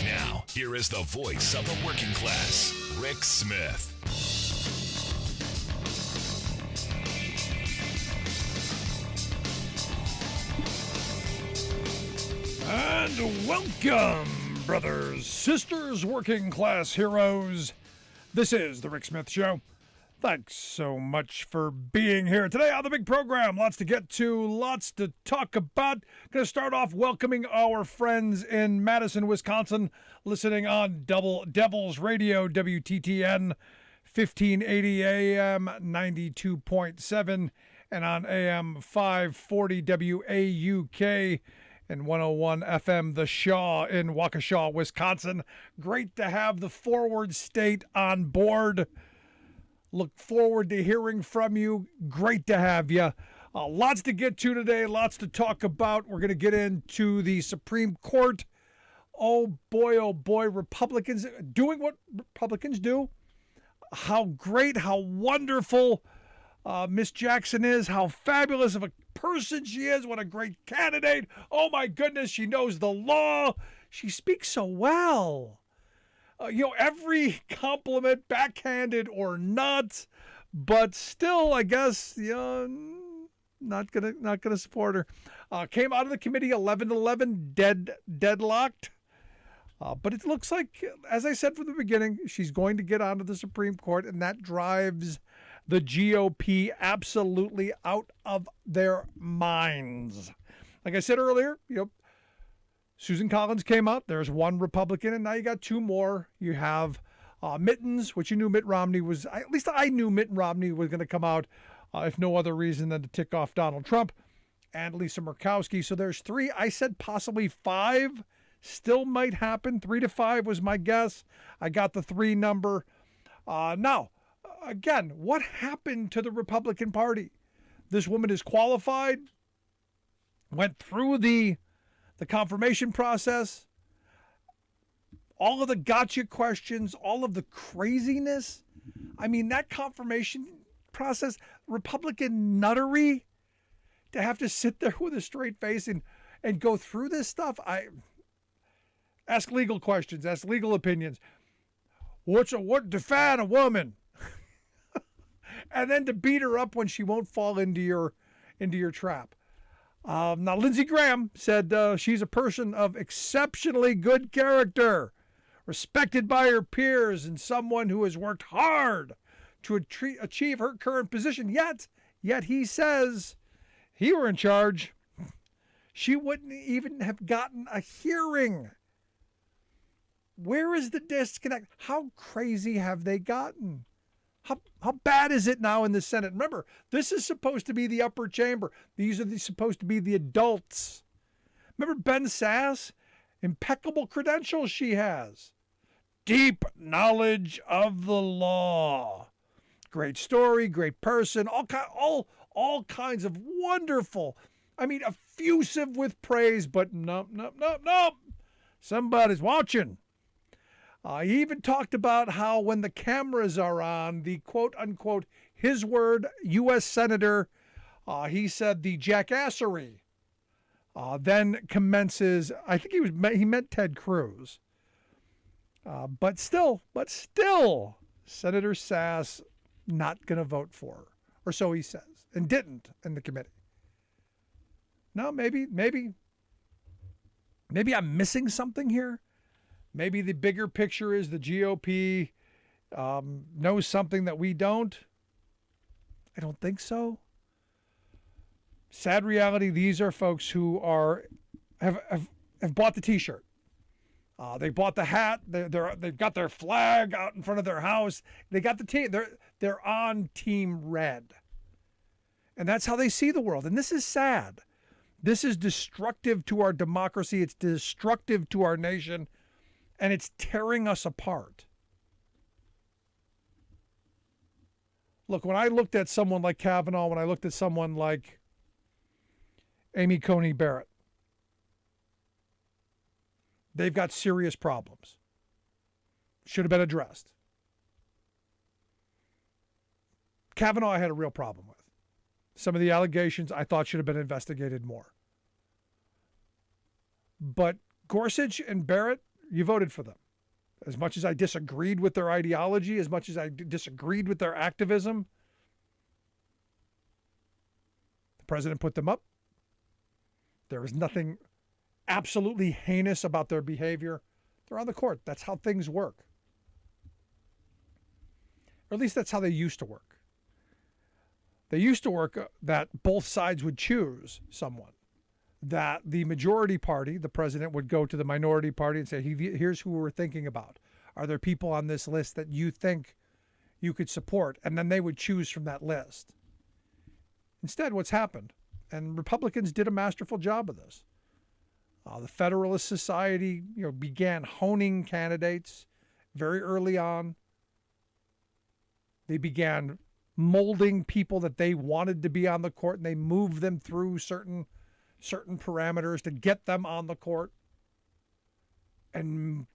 Now, here is the voice of the working class, Rick Smith. And welcome, brothers, sisters, working class heroes. This is the Rick Smith Show. Thanks so much for being here today on the big program. Lots to get to, lots to talk about. Going to start off welcoming our friends in Madison, Wisconsin, listening on Double Devils Radio, WTTN, 1580 AM, 92.7, and on AM 540 WAUK. And 101 FM, The Shaw in Waukesha, Wisconsin. Great to have the Forward State on board. Look forward to hearing from you. Great to have you. Lots to get to today, lots to talk about. We're going to get into the Supreme Court. Oh boy, Republicans doing what Republicans do. How great, how wonderful Miss Jackson is, how fabulous of a person she is, what a great candidate. Oh my goodness, she knows the law. She speaks so well. Every compliment, backhanded or not, but still, I guess, not gonna support her. Came out of the committee 11-11, deadlocked. But it looks like, as I said from the beginning, she's going to get onto the Supreme Court, and that drives the GOP absolutely out of their minds. Like I said earlier, Susan Collins came out. There's one Republican, and now you got two more. You have Mittens, which you knew Mitt Romney was, at least I knew Mitt Romney was going to come out, if no other reason than to tick off Donald Trump, and Lisa Murkowski. So there's three. I said possibly five. Still might happen. 3 to 5 was my guess. I got the 3 number. Now, again, what happened to the Republican Party? This woman is qualified, went through the confirmation process, all of the gotcha questions, all of the craziness. I mean, that confirmation process, Republican nuttery, to have to sit there with a straight face and go through this stuff. Ask legal questions, ask legal opinions. What define a woman? And then to beat her up when she won't fall into your trap. Now, Lindsey Graham said she's a person of exceptionally good character, respected by her peers, and someone who has worked hard to achieve her current position. Yet he says, he were in charge, she wouldn't even have gotten a hearing. Where is the disconnect? How crazy have they gotten? How bad is it now in the Senate? Remember, this is supposed to be the upper chamber. These are supposed to be the adults. Remember Ben Sass? Impeccable credentials she has. Deep knowledge of the law. Great story, great person, all kinds of wonderful, effusive with praise, but nope. Somebody's watching. He even talked about how when the cameras are on, the quote-unquote, his word, U.S. Senator, he said the jackassery then commences. I think he meant Ted Cruz. But still, Senator Sass not going to vote for her, or so he says, and didn't in the committee. No, maybe I'm missing something here. Maybe the bigger picture is the GOP knows something that we don't. I don't think so. Sad reality, these are folks who have bought the T-shirt. They bought the hat. They've got their flag out in front of their house. They got the team. They're on Team Red. And that's how they see the world. And this is sad. This is destructive to our democracy. It's destructive to our nation. And it's tearing us apart. Look, when I looked at someone like Kavanaugh, when I looked at someone like Amy Coney Barrett, they've got serious problems. Should have been addressed. Kavanaugh I had a real problem with. Some of the allegations I thought should have been investigated more. But Gorsuch and Barrett you voted for them. As much as I disagreed with their ideology, as much as I disagreed with their activism, the president put them up. There is nothing absolutely heinous about their behavior. They're on the court. That's how things work. Or at least that's how they used to work. They used to work that both sides would choose someone. That the majority party, the president, would go to the minority party and say, here's who we're thinking about. Are there people on this list that you think you could support? And then they would choose from that list. Instead, what's happened, and Republicans did a masterful job of this. The Federalist Society, began honing candidates very early on. They began molding people that they wanted to be on the court, and they moved them through certain parameters to get them on the court, and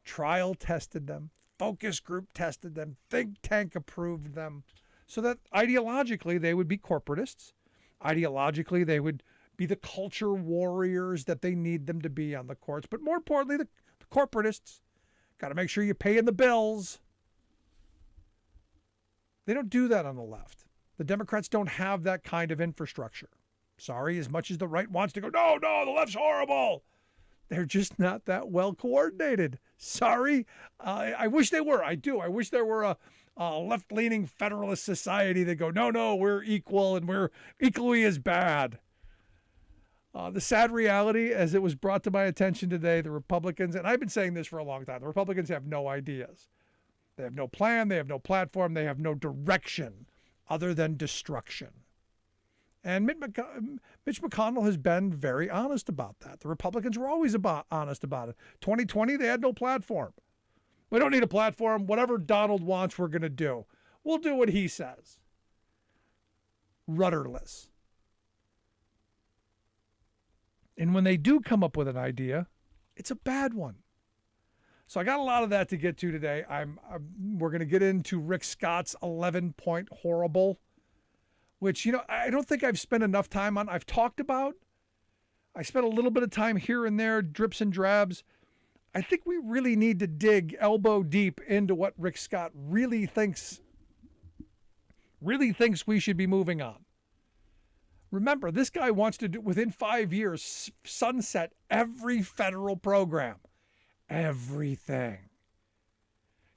trial tested them, focus group tested them, think tank approved them, so that ideologically they would be corporatists. Ideologically, they would be the culture warriors that they need them to be on the courts. But more importantly, the corporatists got to make sure you're paying the bills. They don't do that on the left. The Democrats don't have that kind of infrastructure. Sorry, as much as the right wants to go, no, the left's horrible. They're just not that well coordinated. Sorry. I wish they were. I do. I wish there were a left-leaning Federalist Society that go, no, we're equal and we're equally as bad. The sad reality, as it was brought to my attention today, the Republicans, and I've been saying this for a long time, the Republicans have no ideas. They have no plan. They have no platform. They have no direction other than destruction. And Mitch McConnell has been very honest about that. The Republicans were always honest about it. 2020, they had no platform. We don't need a platform. Whatever Donald wants, we're going to do. We'll do what he says. Rudderless. And when they do come up with an idea, it's a bad one. So I got a lot of that to get to today. We're going to get into Rick Scott's 11-point horrible, which, I don't think I've spent enough time on. I've talked about. I spent a little bit of time here and there, drips and drabs. I think we really need to dig elbow deep into what Rick Scott really thinks we should be moving on. Remember, this guy wants to do, within 5 years, sunset every federal program. Everything.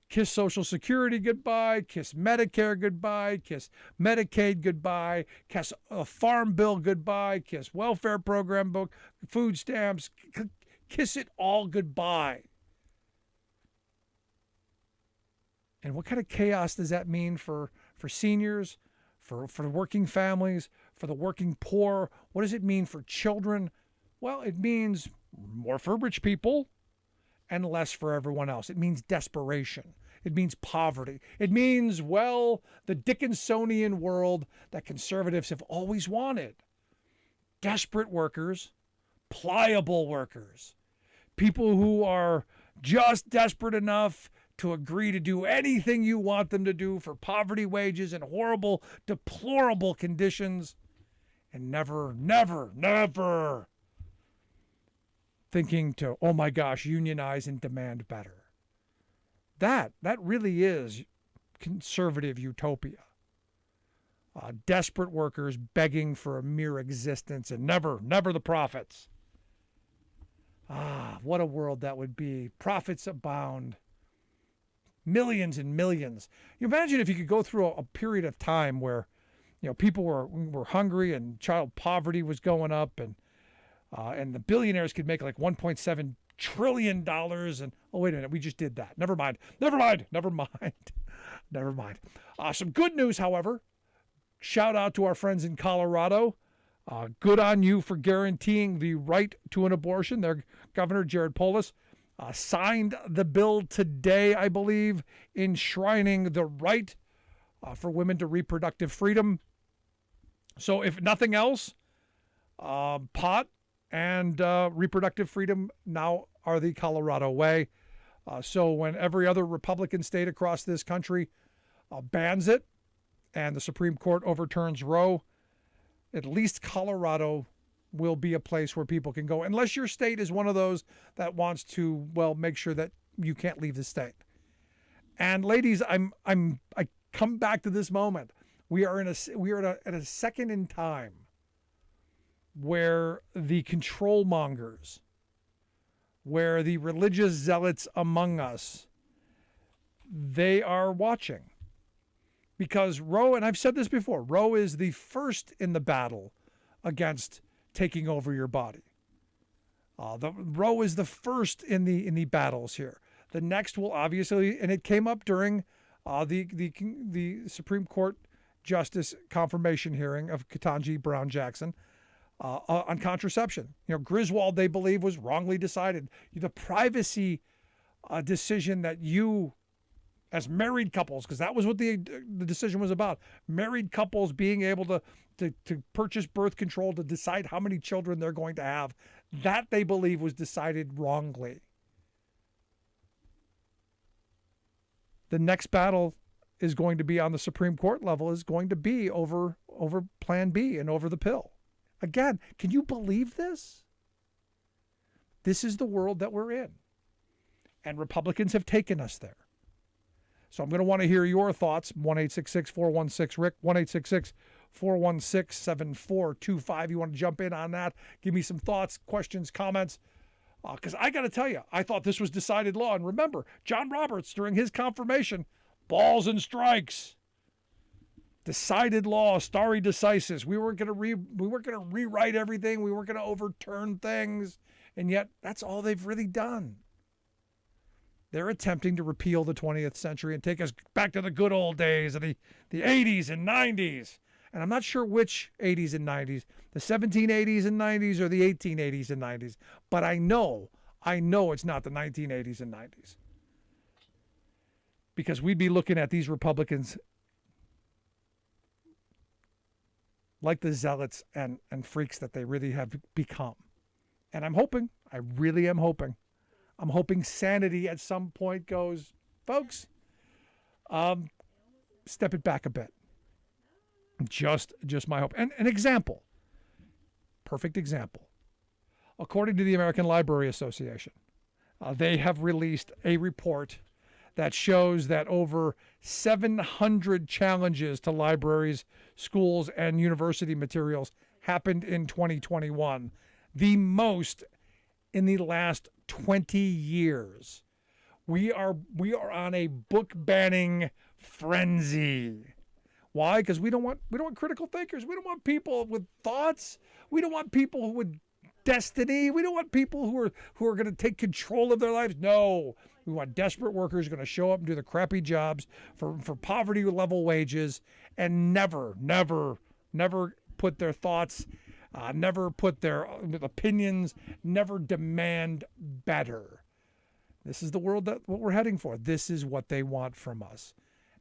Kiss Social Security goodbye, kiss Medicare goodbye, kiss Medicaid goodbye, kiss a farm bill goodbye, kiss welfare program book, food stamps, kiss it all goodbye. And what kind of chaos does that mean for seniors, for working families, for the working poor? What does it mean for children? Well, it means more for rich people and less for everyone else. It means desperation. It means poverty. It means, the Dickinsonian world that conservatives have always wanted. Desperate workers, pliable workers, people who are just desperate enough to agree to do anything you want them to do for poverty wages and horrible, deplorable conditions, and never thinking to, oh my gosh, unionize and demand better. That really is conservative utopia. Desperate workers begging for a mere existence and never the profits. What a world that would be. Profits abound. Millions and millions. You imagine if you could go through a period of time where, people were hungry and child poverty was going up and the billionaires could make like $1.7 trillion. And wait a minute, we just did that. Never mind. Some good news, however. Shout out to our friends in Colorado. Good on you for guaranteeing the right to an abortion. Their Governor Jared Polis signed the bill today, I believe, enshrining the right for women to reproductive freedom. So if nothing else, pot and reproductive freedom now are the Colorado way. So when every other Republican state across this country bans it and the Supreme Court overturns Roe, at least Colorado will be a place where people can go, unless your state is one of those that wants to, well, make sure that you can't leave the state. And ladies, I come back to this moment. We are at a second in time where the control mongers, where the religious zealots among us, they are watching. Because Roe, and I've said this before, Roe is the first in the battle against taking over your body. Roe is the first in the battles here. The next will obviously, and it came up during the Supreme Court Justice confirmation hearing of Ketanji Brown Jackson on contraception. Griswold, they believe, was wrongly decided. The privacy decision that you, as married couples, because that was what the decision was about, married couples being able to purchase birth control to decide how many children they're going to have, that they believe was decided wrongly. The next battle is going to be on the Supreme Court level, is going to be over Plan B and over the pill. Again, can you believe this? This is the world that we're in. And Republicans have taken us there. So I'm going to want to hear your thoughts. 1-866-416-RICK, 1-866-416-7425. You want to jump in on that? Give me some thoughts, questions, comments. Because I got to tell you, I thought this was decided law. And remember, John Roberts, during his confirmation, balls and strikes, decided law, stare decisis. We weren't going to rewrite everything. We weren't going to overturn things. And yet, that's all they've really done. They're attempting to repeal the 20th century and take us back to the good old days of the 80s and 90s. And I'm not sure which 80s and 90s, the 1780s and 90s or the 1880s and 90s. But I know it's not the 1980s and 90s. Because we'd be looking at these Republicans like the zealots and freaks that they really have become. And I'm hoping, I really am hoping, I'm hoping sanity at some point goes, folks, step it back a bit. Just my hope. And an example, perfect example. According to the American Library Association, they have released a report that shows that over 700 challenges to libraries, schools, and university materials happened in 2021, the most in the last 20 years. We are on a book banning frenzy. Why? Because we don't want critical thinkers. We don't want people with thoughts. We don't want people with destiny. We don't want people who are going to take control of their lives. No, we want desperate workers going to show up and do the crappy jobs for poverty level wages and never put their thoughts, never put their opinions, never demand better. This is the world what we're heading for. This is what they want from us.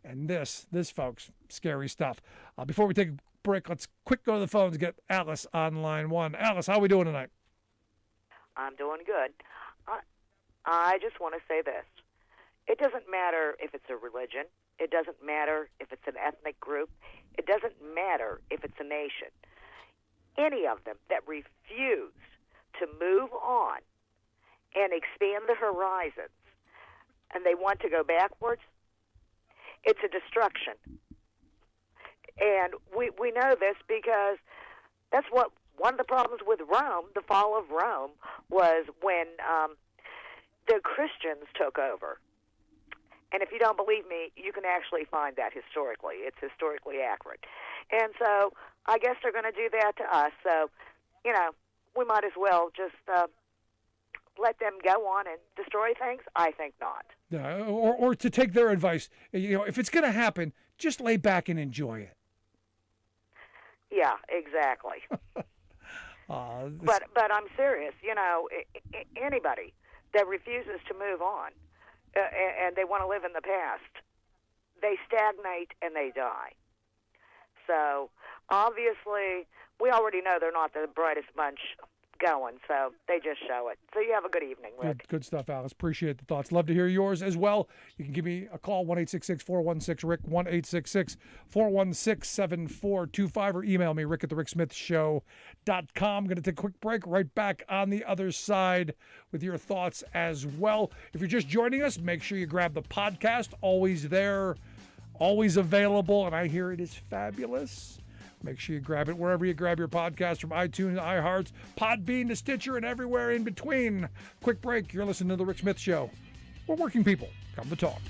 And this, folks, scary stuff. Before we take a break, let's quick go to the phones and get Alice on line one. Alice, how are we doing tonight? I'm doing good. I just want to say this. It doesn't matter if it's a religion. It doesn't matter if it's an ethnic group. It doesn't matter if it's a nation. Any of them that refuse to move on and expand the horizons, and they want to go backwards, it's a destruction. And we know this because that's what one of the problems with Rome, the fall of Rome, was when the Christians took over. And if you don't believe me, you can actually find that historically. It's historically accurate. And so I guess they're going to do that to us. So, we might as well just let them go on and destroy things? I think not. Yeah, or to take their advice, if it's going to happen, just lay back and enjoy it. Yeah, exactly. But I'm serious. Anybody that refuses to move on and they want to live in the past, they stagnate and they die. So obviously, we already know they're not the brightest bunch going, so they just show it. So you have a good evening, Rick. Good stuff, Alice. Appreciate the thoughts. Love to hear yours as well. You can give me a call, 1-866-416-RICK, 1-866-416-7425, or email me, rick@thericksmithshow.com. I'm going to take a quick break. Right back on the other side with your thoughts as well. If you're just joining us, make sure you grab the podcast. Always there, always available, and I hear it is fabulous. Make sure you grab it wherever you grab your podcast, from iTunes, iHearts, Podbean to Stitcher, and everywhere in between. Quick break. You're listening to The Rick Smith Show. We're working people. Come to talk.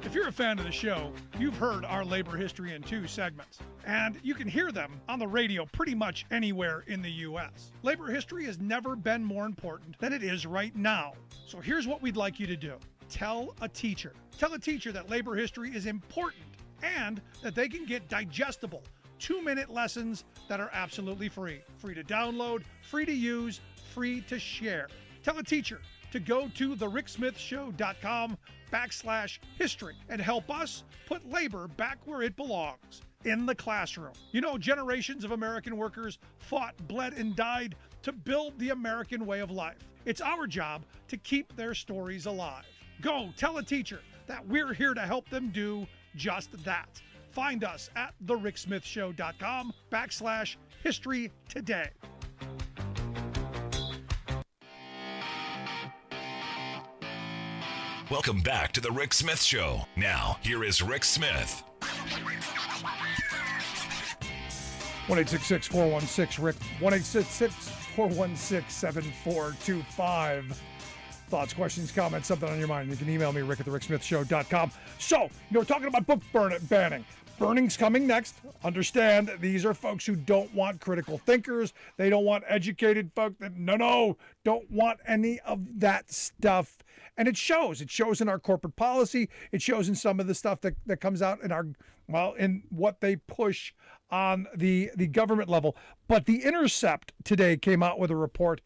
If you're a fan of the show, you've heard our labor history in 2 segments, and you can hear them on the radio pretty much anywhere in the U.S. Labor history has never been more important than it is right now. So here's what we'd like you to do. Tell a teacher. Tell a teacher that labor history is important and that they can get digestible 2-minute lessons that are absolutely free. Free to download, free to use, free to share. Tell a teacher to go to thericksmithshow.com/history and help us put labor back where it belongs, in the classroom. You know, generations of American workers fought, bled, and died to build the American way of life. It's our job to keep their stories alive. Go tell a teacher that we're here to help them do just that. Find us at thericksmithshow.com/history today. Welcome back to The Rick Smith Show. Now, here is Rick Smith. 1-866-416-RICK, 1-866-416-7425. Thoughts, questions, comments, something on your mind. You can email me, rick@thericksmithshow.com. So, we're talking about book banning. Burning's coming next. Understand, these are folks who don't want critical thinkers. They don't want educated folk that, don't want any of that stuff. And it shows. It shows in our corporate policy. It shows in some of the stuff that comes out in in what they push on the government level. But The Intercept today came out with a report,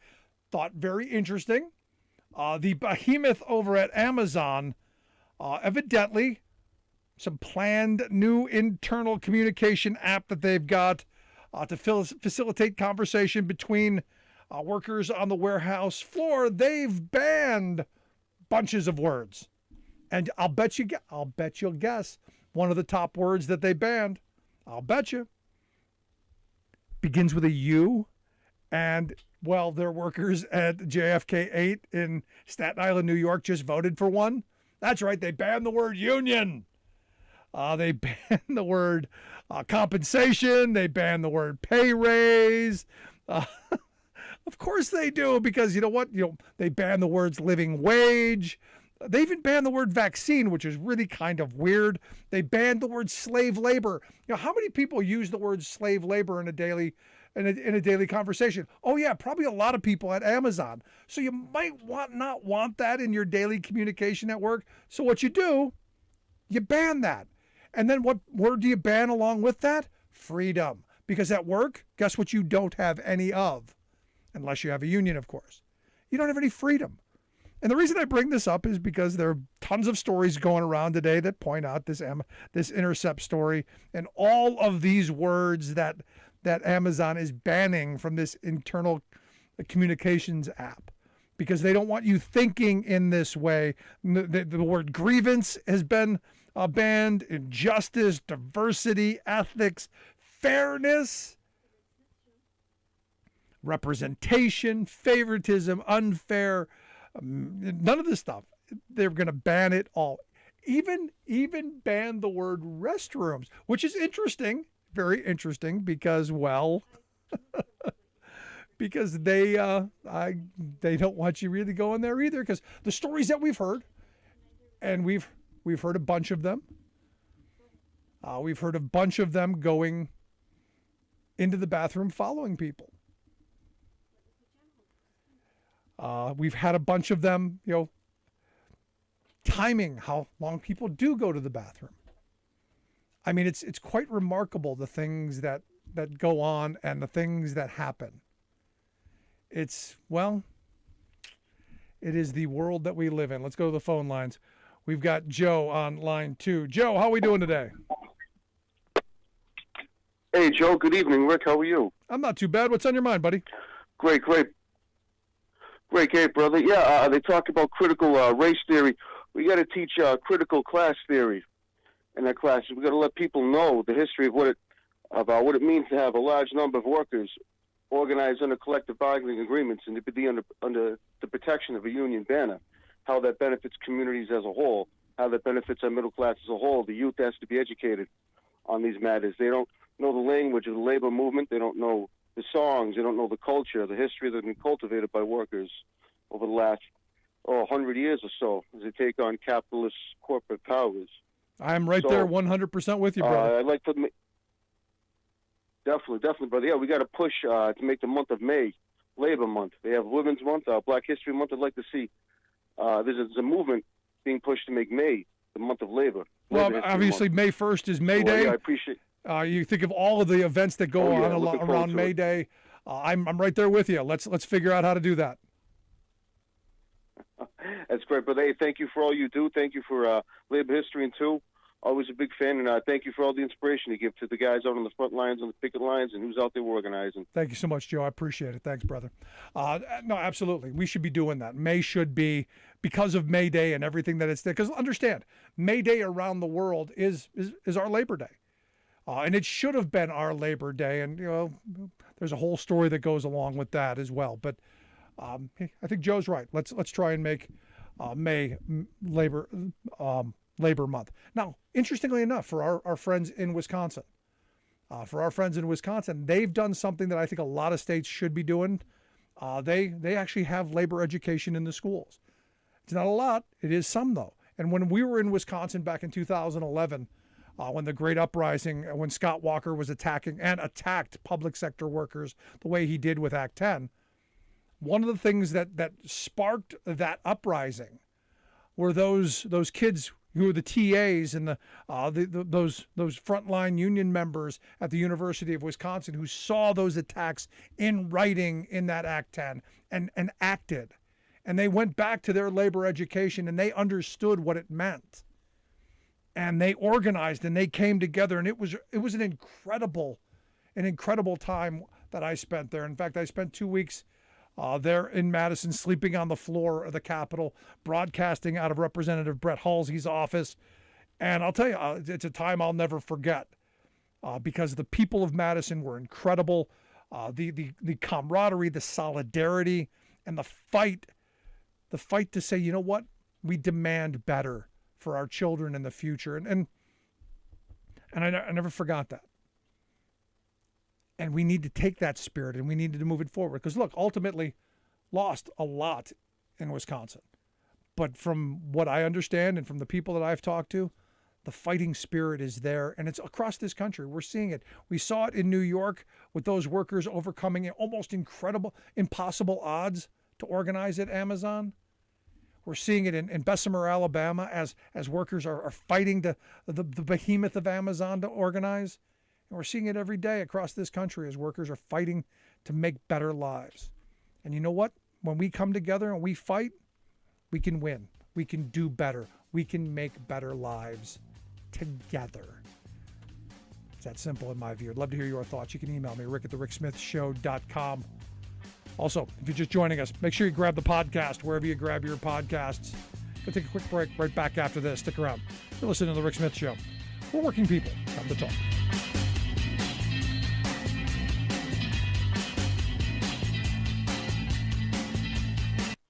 thought very interesting. The behemoth over at Amazon, evidently, some planned new internal communication app that they've got to facilitate conversation between workers on the warehouse floor. They've banned bunches of words, and I'll bet you'll guess one of the top words that they banned. I'll bet you begins with a U, and their workers at JFK 8 in Staten Island, New York, just voted for one. That's right, they banned the word union. They banned the word compensation. They banned the word pay raise. Of course they do, because you know what? They ban the words living wage. They even banned the word vaccine, which is really kind of weird. They banned the word slave labor. How many people use the word slave labor in a daily conversation? Oh yeah, probably a lot of people at Amazon. So you might not want that in your daily communication at work. So what you do, you ban that. And then what word do you ban along with that? Freedom. Because at work, guess what you don't have any of? Unless you have a union, of course. You don't have any freedom. And the reason I bring this up is because there are tons of stories going around today that point out this Intercept story and all of these words that Amazon is banning from this internal communications app, because they don't want you thinking in this way. The word grievance has been banned, injustice, diversity, ethics, fairness, representation, favoritism, unfair, none of this stuff. They're going to ban it all. Even ban the word restrooms, which is interesting, very interesting, because because they don't want you really going there either, because the stories that we've heard, and we've heard a bunch of them. We've heard a bunch of them going into the bathroom following people. We've had a bunch of them, timing how long people do go to the bathroom. I mean, it's quite remarkable, the things that go on and the things that happen. It's It is the world that we live in. Let's go to the phone lines. We've got Joe on line 2. Joe, how are we doing today? Hey, Joe. Good evening, Rick. How are you? I'm not too bad. What's on your mind, buddy? Great, brother. Yeah, they talk about critical race theory. We got to teach critical class theory in that class. We got to let people know the history of what it means to have a large number of workers organized under collective bargaining agreements and to be under the protection of a union banner. How that benefits communities as a whole. How that benefits our middle class as a whole. The youth has to be educated on these matters. They don't know the language of the labor movement. They don't know the songs. They don't know the culture, the history that has been cultivated by workers over the last 100 years or so as they take on capitalist corporate powers. I'm right there 100% with you, brother. I'd like to definitely, brother. Yeah, we got to push to make the month of May Labor Month. They have Women's Month, Black History Month. I'd like to see there's a movement being pushed to make May the month of labor. Well, obviously, May 1st is May Day. Yeah, I appreciate. You think of all of the events that go on around May Day. I'm right there with you. Let's figure out how to do that. That's great, brother. Hey, thank you for all you do. Thank you for labor history and too. Always a big fan, and thank you for all the inspiration you give to the guys out on the front lines, on the picket lines, and who's out there organizing. Thank you so much, Joe. I appreciate it. Thanks, brother. No, absolutely. We should be doing that. May should be, because of May Day and everything that it's there. Because understand, May Day around the world is our Labor Day. And it should have been our Labor Day. And, there's a whole story that goes along with that as well. But I think Joe's right. Let's try and make May Labor Month. Now, interestingly enough, for our friends in Wisconsin, they've done something that I think a lot of states should be doing. They actually have labor education in the schools. It's not a lot. It is some, though. And when we were in Wisconsin back in 2011, when the Great Uprising, when Scott Walker was attacked public sector workers the way he did with Act 10, one of the things that sparked that uprising were those kids who were the TAs and those frontline union members at the University of Wisconsin who saw those attacks in writing in that Act 10 and acted. And they went back to their labor education and they understood what it meant. And they organized and they came together, and it was an incredible time that I spent there. In fact, I spent 2 weeks there in Madison, sleeping on the floor of the Capitol, broadcasting out of Representative Brett Halsey's office. And I'll tell you, it's a time I'll never forget because the people of Madison were incredible. The camaraderie, the solidarity, and the fight to say, you know what, we demand better for our children in the future. And I never forgot that. And we need to take that spirit and we needed to move it forward. Because look, ultimately lost a lot in Wisconsin. But from what I understand and from the people that I've talked to, the fighting spirit is there, and it's across this country. We're seeing it. We saw it in New York with those workers overcoming almost impossible odds to organize at Amazon. We're seeing it in Bessemer, Alabama, as workers are fighting the behemoth of Amazon to organize. And we're seeing it every day across this country as workers are fighting to make better lives. And you know what? When we come together and we fight, we can win. We can do better. We can make better lives together. It's that simple in my view. I'd love to hear your thoughts. You can email me, rick@thericksmithshow.com. Also, if you're just joining us, make sure you grab the podcast wherever you grab your podcasts. We'll take a quick break right back after this. Stick around. You're listening to The Rick Smith Show. We're working people. Come to talk.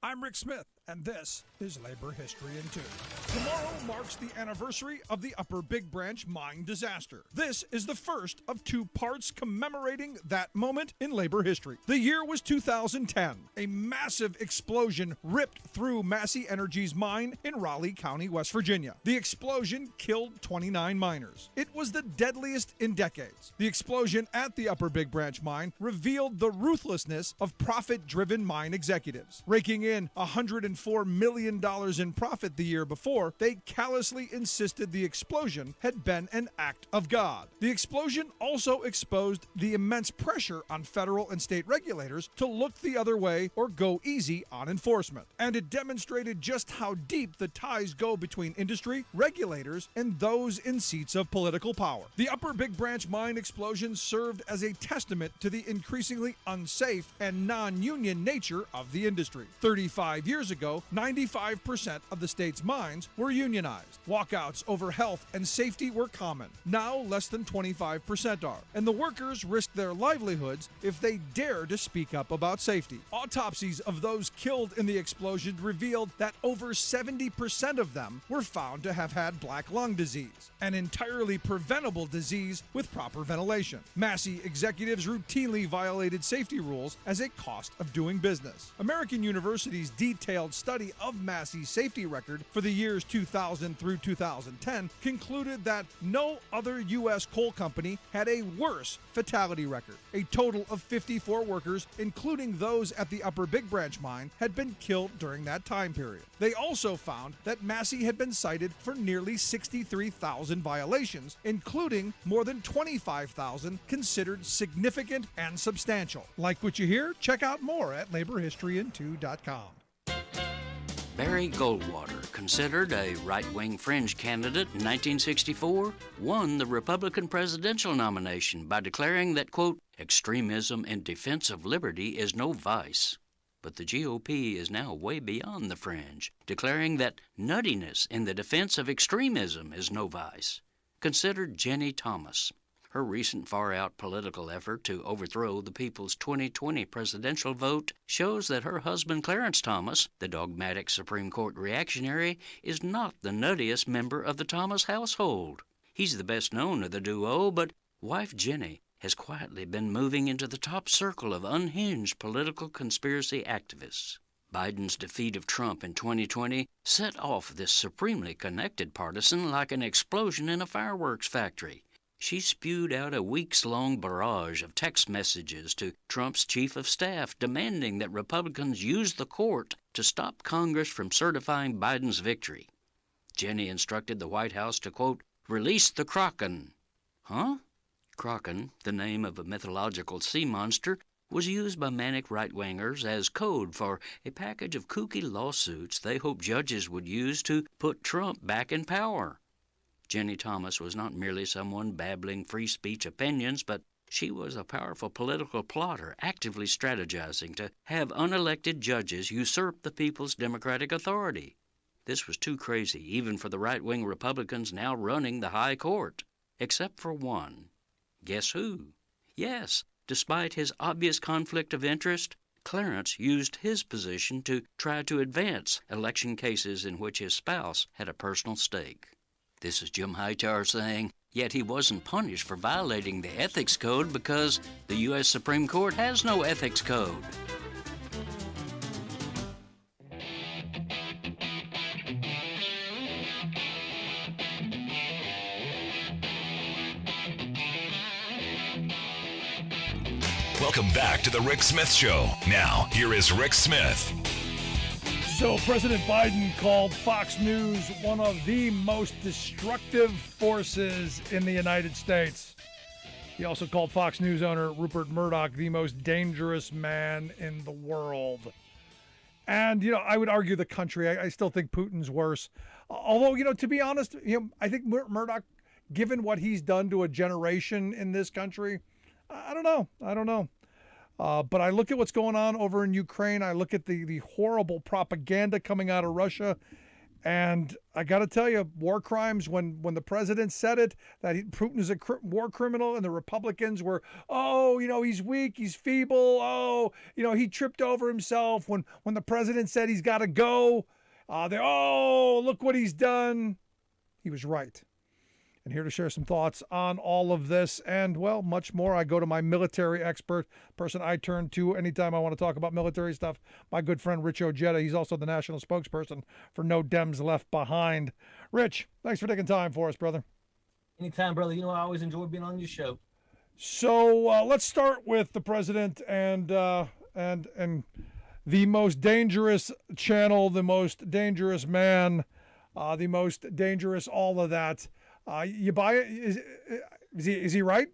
I'm Rick Smith, and this is Labor History in 2. Tomorrow marks the anniversary of the Upper Big Branch mine disaster. This is the first of 2 parts commemorating that moment in labor history. The year was 2010. A massive explosion ripped through Massey Energy's mine in Raleigh County, West Virginia. The explosion killed 29 miners. It was the deadliest in decades. The explosion at the Upper Big Branch mine revealed the ruthlessness of profit-driven mine executives, raking in $150 $104 million in profit the year before, they callously insisted the explosion had been an act of God. The explosion also exposed the immense pressure on federal and state regulators to look the other way or go easy on enforcement. And it demonstrated just how deep the ties go between industry, regulators, and those in seats of political power. The Upper Big Branch mine explosion served as a testament to the increasingly unsafe and non-union nature of the industry. 35 years ago, 95% of the state's mines were unionized. Walkouts over health and safety were common. Now, less than 25% are. And the workers risk their livelihoods if they dare to speak up about safety. Autopsies of those killed in the explosion revealed that over 70% of them were found to have had black lung disease, an entirely preventable disease with proper ventilation. Massey executives routinely violated safety rules as a cost of doing business. American University's detailed study of Massey's safety record for the years 2000 through 2010 concluded that no other U.S. coal company had a worse fatality record. A total of 54 workers, including those at the Upper Big Branch mine, had been killed during that time period. They also found that Massey had been cited for nearly 63,000 violations, including more than 25,000 considered significant and substantial. Like what you hear? Check out more at laborhistoryin2.com. Barry Goldwater, considered a right-wing fringe candidate in 1964, won the Republican presidential nomination by declaring that, quote, extremism in defense of liberty is no vice. But the GOP is now way beyond the fringe, declaring that nuttiness in the defense of extremism is no vice. Consider Jenny Thomas. Her recent far-out political effort to overthrow the people's 2020 presidential vote shows that her husband Clarence Thomas, the dogmatic Supreme Court reactionary, is not the nuttiest member of the Thomas household. He's the best known of the duo, but wife Jenny has quietly been moving into the top circle of unhinged political conspiracy activists. Biden's defeat of Trump in 2020 set off this supremely connected partisan like an explosion in a fireworks factory. She spewed out a weeks-long barrage of text messages to Trump's chief of staff demanding that Republicans use the court to stop Congress from certifying Biden's victory. Jenny instructed the White House to, quote, release the Kraken. Huh? Kraken, the name of a mythological sea monster, was used by manic right-wingers as code for a package of kooky lawsuits they hoped judges would use to put Trump back in power. Jenny Thomas was not merely someone babbling free speech opinions, but she was a powerful political plotter actively strategizing to have unelected judges usurp the people's democratic authority. This was too crazy even for the right-wing Republicans now running the high court, except for one. Guess who? Yes, despite his obvious conflict of interest, Clarence used his position to try to advance election cases in which his spouse had a personal stake. This is Jim Hightower saying, yet he wasn't punished for violating the ethics code because the U.S. Supreme Court has no ethics code. Welcome back to the Rick Smith Show. Now, here is Rick Smith. So President Biden called Fox News one of the most destructive forces in the United States. He also called Fox News owner Rupert Murdoch the most dangerous man in the world. And, I would argue the country. I still think Putin's worse. Although, to be honest, I think Murdoch, given what he's done to a generation in this country, I don't know. But I look at what's going on over in Ukraine. I look at the horrible propaganda coming out of Russia. And I got to tell you, war crimes, when the president said it, that Putin is a war criminal, and the Republicans were, he's weak, he's feeble, he tripped over himself. When the president said he's got to go, look what he's done. He was right. And here to share some thoughts on all of this and, well, much more, I go to my military expert, person I turn to anytime I want to talk about military stuff, my good friend Rich Ojeda. He's also the national spokesperson for No Dems Left Behind. Rich, thanks for taking time for us, brother. Anytime, brother. I always enjoy being on your show. So let's start with the president and the most dangerous channel, the most dangerous man, the most dangerous all of that. You buy it? Is he right?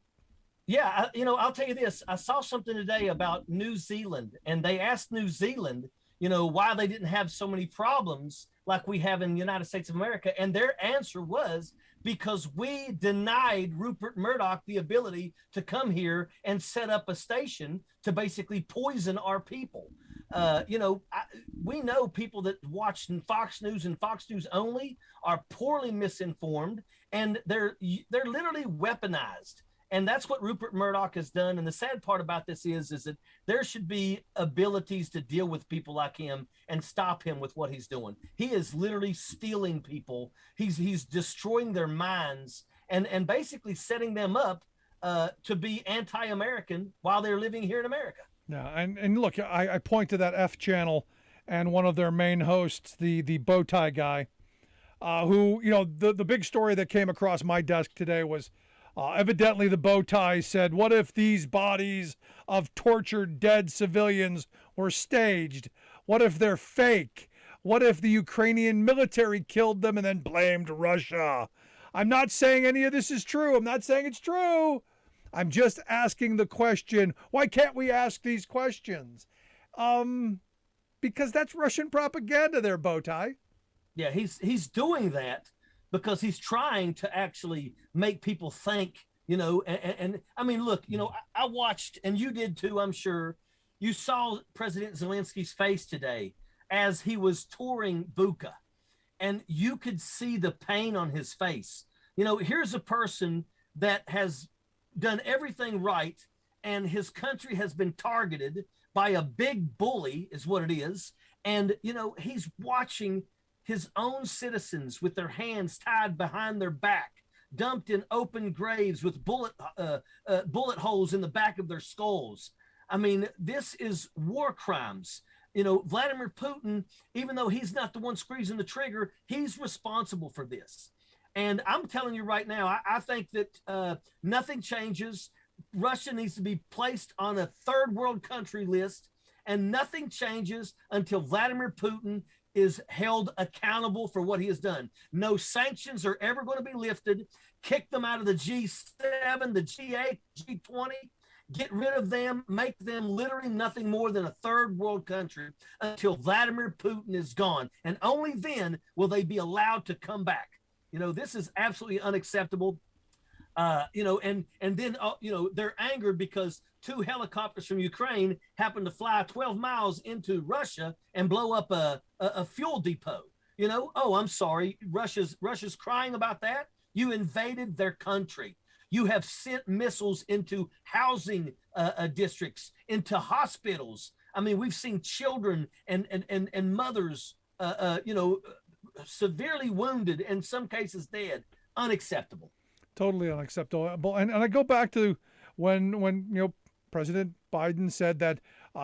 Yeah, I'll tell you this. I saw something today about New Zealand, and they asked New Zealand, why they didn't have so many problems like we have in the United States of America. And their answer was because we denied Rupert Murdoch the ability to come here and set up a station to basically poison our people. We know people that watch Fox News and Fox News only are poorly misinformed, and they're literally weaponized. And that's what Rupert Murdoch has done. And the sad part about this is that there should be abilities to deal with people like him and stop him with what he's doing. He is literally stealing people. He's destroying their minds and basically setting them up to be anti-American while they're living here in America. Yeah, and look, I point to that F channel and one of their main hosts, the bow tie guy, who, the big story that came across my desk today was evidently the bow tie said, what if these bodies of tortured dead civilians were staged? What if they're fake? What if the Ukrainian military killed them and then blamed Russia? I'm not saying any of this is true. I'm not saying it's true. I'm just asking the question, why can't we ask these questions? Because that's Russian propaganda there, bow tie. Yeah, he's doing that because he's trying to actually make people think, and I mean, look, I watched, and you did too, I'm sure. You saw President Zelensky's face today as he was touring Bucha, and you could see the pain on his face. Here's a person that has done everything right, and his country has been targeted by a big bully, is what it is. And, he's watching his own citizens with their hands tied behind their back, dumped in open graves with bullet holes in the back of their skulls. I mean, this is war crimes. Vladimir Putin, even though he's not the one squeezing the trigger, he's responsible for this. And I'm telling you right now, I think that nothing changes. Russia needs to be placed on a third world country list, and nothing changes until Vladimir Putin is held accountable for what he has done. No sanctions are ever going to be lifted. Kick them out of the G7, the G8, G20. Get rid of them, make them literally nothing more than a third world country until Vladimir Putin is gone. And only then will they be allowed to come back. This is absolutely unacceptable. And then they're angered because 2 helicopters from Ukraine happened to fly 12 miles into Russia and blow up a fuel depot. Oh, I'm sorry. Russia's crying about that. You invaded their country. You have sent missiles into housing districts, into hospitals. I mean, we've seen children and mothers, severely wounded, in some cases dead. Unacceptable. Totally unacceptable. And I go back to when President Biden said that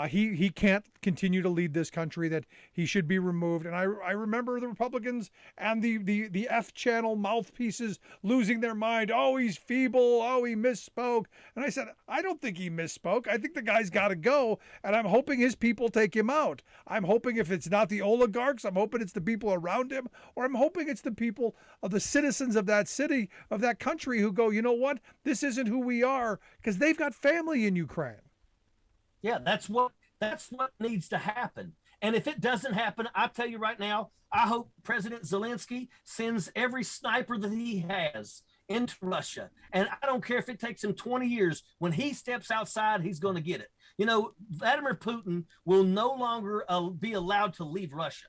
he can't continue to lead this country, that he should be removed. And I remember the Republicans and the F channel mouthpieces losing their mind. Oh, he's feeble. Oh, he misspoke. And I said, I don't think he misspoke. I think the guy's got to go. And I'm hoping his people take him out. I'm hoping if it's not the oligarchs, I'm hoping it's the people around him, or I'm hoping it's the people of the citizens of that city, of that country, who go, you know what? This isn't who we are, because they've got family in Ukraine. Yeah, that's what needs to happen. And if it doesn't happen, I'll tell you right now, I hope President Zelensky sends every sniper that he has into Russia. And I don't care if it takes him 20 years. When he steps outside, he's going to get it. Vladimir Putin will no longer be allowed to leave Russia.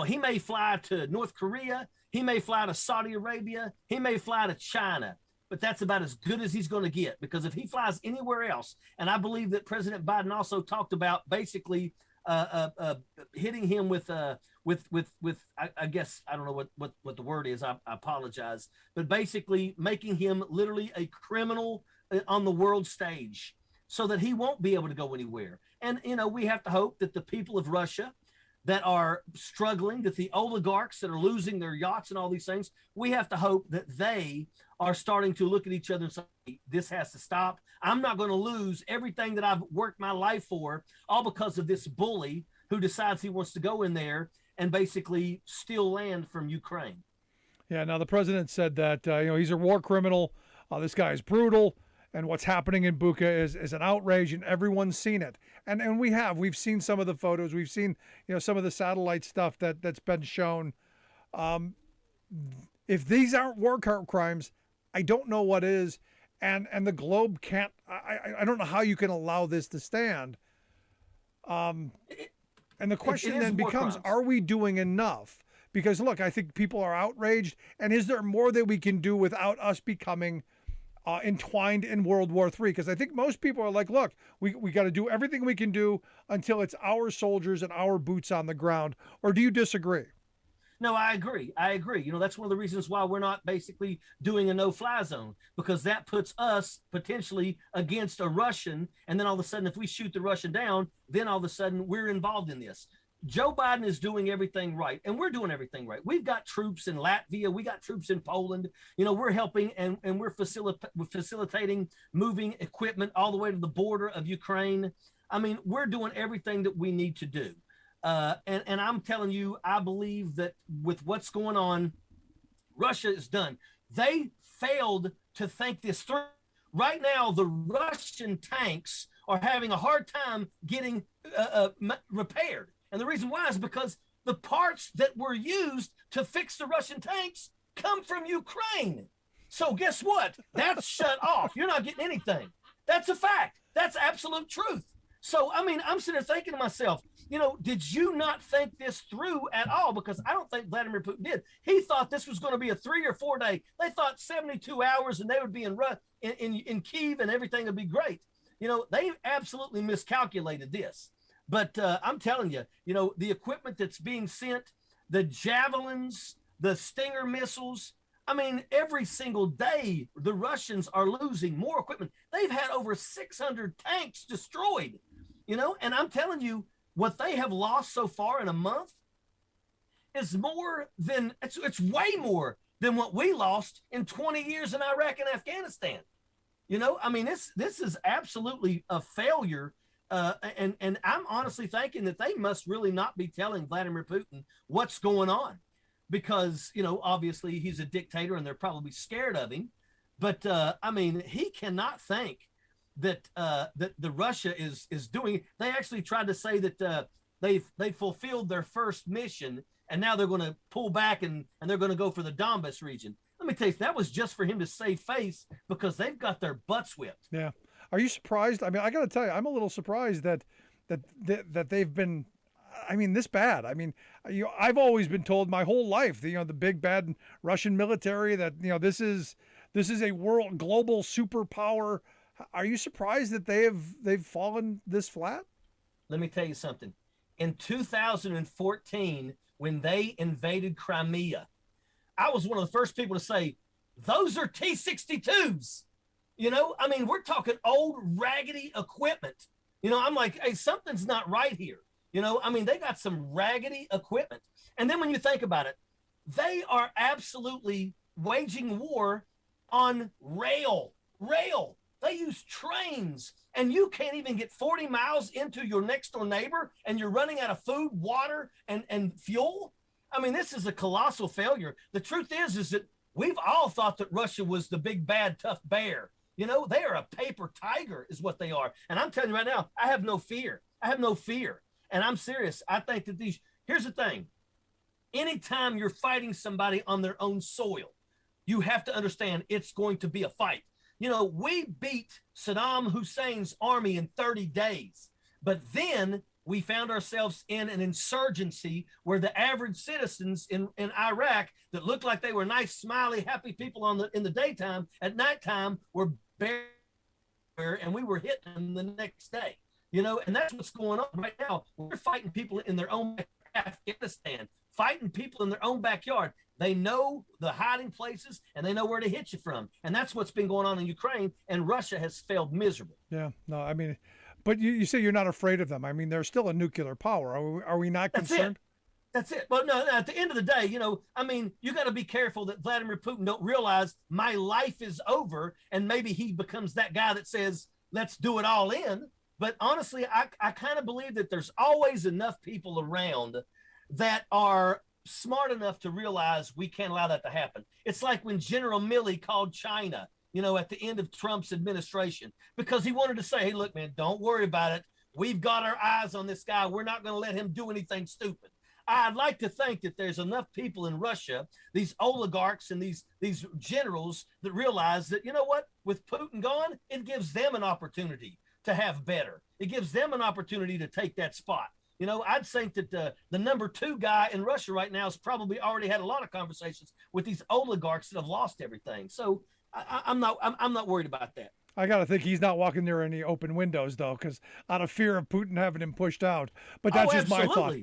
He may fly to North Korea. He may fly to Saudi Arabia. He may fly to China. But that's about as good as he's going to get, because if he flies anywhere else, and I believe that President Biden also talked about basically hitting him with I guess, I don't know what the word is. I apologize, but basically making him literally a criminal on the world stage, so that he won't be able to go anywhere. And we have to hope that the people of Russia that are struggling, that the oligarchs that are losing their yachts and all these things, we have to hope that they are starting to look at each other and say, this has to stop. I'm not going to lose everything that I've worked my life for, all because of this bully who decides he wants to go in there and basically steal land from Ukraine. Yeah. Now the president said that he's a war criminal. This guy is brutal, and what's happening in Bucha is an outrage, and everyone's seen it. And we've seen some of the photos. We've seen some of the satellite stuff that's been shown. If these aren't war crimes, I don't know what is. And the globe can't. I don't know how you can allow this to stand. And the question then becomes, are we doing enough? Because look, I think people are outraged. And is there more that we can do without us becoming entwined in World War III? Because I think most people are like, look, we got to do everything we can do until it's our soldiers and our boots on the ground. Or do you disagree? No, I agree. That's one of the reasons why we're not basically doing a no-fly zone, because that puts us potentially against a Russian. And then all of a sudden, if we shoot the Russian down, then all of a sudden we're involved in this. Joe Biden is doing everything right, and we're doing everything right. We've got troops in Latvia. We got troops in Poland. We're helping and we're facilitating moving equipment all the way to the border of Ukraine. I mean, we're doing everything that we need to do. And I'm telling you, I believe that with what's going on, Russia is done. They failed to think this through. Right now, the Russian tanks are having a hard time getting repaired. And the reason why is because the parts that were used to fix the Russian tanks come from Ukraine. So guess what? That's shut off. You're not getting anything. That's a fact. That's absolute truth. So, I mean, I'm sitting there thinking to myself, did you not think this through at all? Because I don't think Vladimir Putin did. He thought this was going to be a 3 or 4 day. They thought 72 hours and they would be in Kyiv and everything would be great. They absolutely miscalculated this. But I'm telling you, the equipment that's being sent, the javelins, the Stinger missiles, I mean, every single day, the Russians are losing more equipment. They've had over 600 tanks destroyed, and I'm telling you, what they have lost so far in a month is more than, it's way more than what we lost in 20 years in Iraq and Afghanistan. I mean, this is absolutely a failure. And I'm honestly thinking that they must really not be telling Vladimir Putin what's going on, because, obviously he's a dictator and they're probably scared of him. But I mean, he cannot think that the Russia is doing. They actually tried to say that they fulfilled their first mission and now they're going to pull back and they're going to go for the Donbas region. Let me tell you, that was just for him to save face, because they've got their butts whipped. Yeah. Are you surprised? I mean, I got to tell you, I'm a little surprised that they've been, I mean, this bad. I mean, I've always been told my whole life, the big bad Russian military, that this is a global superpower. Are you surprised that they've fallen this flat? Let me tell you something. In 2014, when they invaded Crimea, I was one of the first people to say, those are T-62s. I mean, we're talking old raggedy equipment. I'm like, hey, something's not right here. I mean, they got some raggedy equipment. And then when you think about it, they are absolutely waging war on rail. They use trains, and you can't even get 40 miles into your next door neighbor, and you're running out of food, water, and fuel. I mean, this is a colossal failure. The truth is that we've all thought that Russia was the big, bad, tough bear. They are a paper tiger is what they are. And I'm telling you right now, I have no fear. And I'm serious. I think that here's the thing. Anytime you're fighting somebody on their own soil, you have to understand it's going to be a fight. We beat Saddam Hussein's army in 30 days, but then we found ourselves in an insurgency where the average citizens in Iraq that looked like they were nice, smiley, happy people in the daytime, at nighttime were bare, and we were hitting them the next day. And that's what's going on right now. We're fighting people in their own Afghanistan, fighting people in their own backyard. They know the hiding places and they know where to hit you from. And that's what's been going on in Ukraine, and Russia has failed miserably. Yeah, no, I mean, but you say you're not afraid of them. I mean, they're still a nuclear power. Are we not concerned? That's it. Well, no, at the end of the day, I mean, you got to be careful that Vladimir Putin don't realize my life is over, and maybe he becomes that guy that says, let's do it all in. But honestly, I kind of believe that there's always enough people around that are smart enough to realize we can't allow that to happen. It's like when General Milley called China, at the end of Trump's administration, because he wanted to say, hey, look, man, don't worry about it. We've got our eyes on this guy. We're not going to let him do anything stupid. I'd like to think that there's enough people in Russia, these oligarchs and these generals, that realize that, you know what, with Putin gone, it gives them an opportunity to have better. It gives them an opportunity to take that spot. I'd think that the number 2 guy in Russia right now has probably already had a lot of conversations with these oligarchs that have lost everything. So I'm not worried about that. I got to think he's not walking near any open windows, though, because out of fear of Putin having him pushed out. But that's just my thought.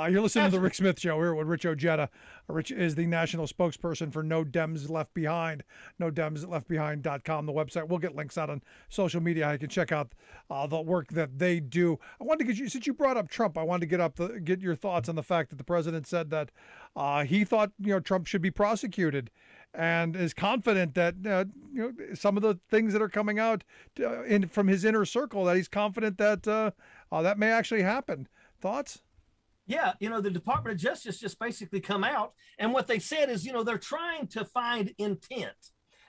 You're listening to The Rick Smith Show here with Rich Ojeda. Rich is the national spokesperson for No Dems Left Behind, NoDemsLeftBehind.com, the website. We'll get links out on social media. You can check out the work that they do. I wanted to get you, since you brought up Trump, I wanted to get your thoughts on the fact that the president said that he thought Trump should be prosecuted, and is confident that some of the things that are coming out from his inner circle, that he's confident that that may actually happen. Thoughts? Yeah, the Department of Justice just basically come out, and what they said is, they're trying to find intent.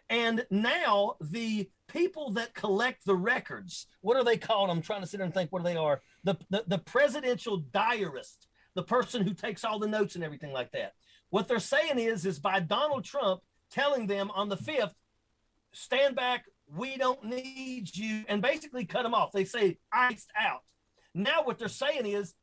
And now the people that collect the records, what are they called? I'm trying to sit there and think what they are. The presidential diarist, the person who takes all the notes and everything like that. What they're saying is by Donald Trump telling them on the 5th, stand back, we don't need you, and basically cut them off. They say, iced out. Now what they're saying is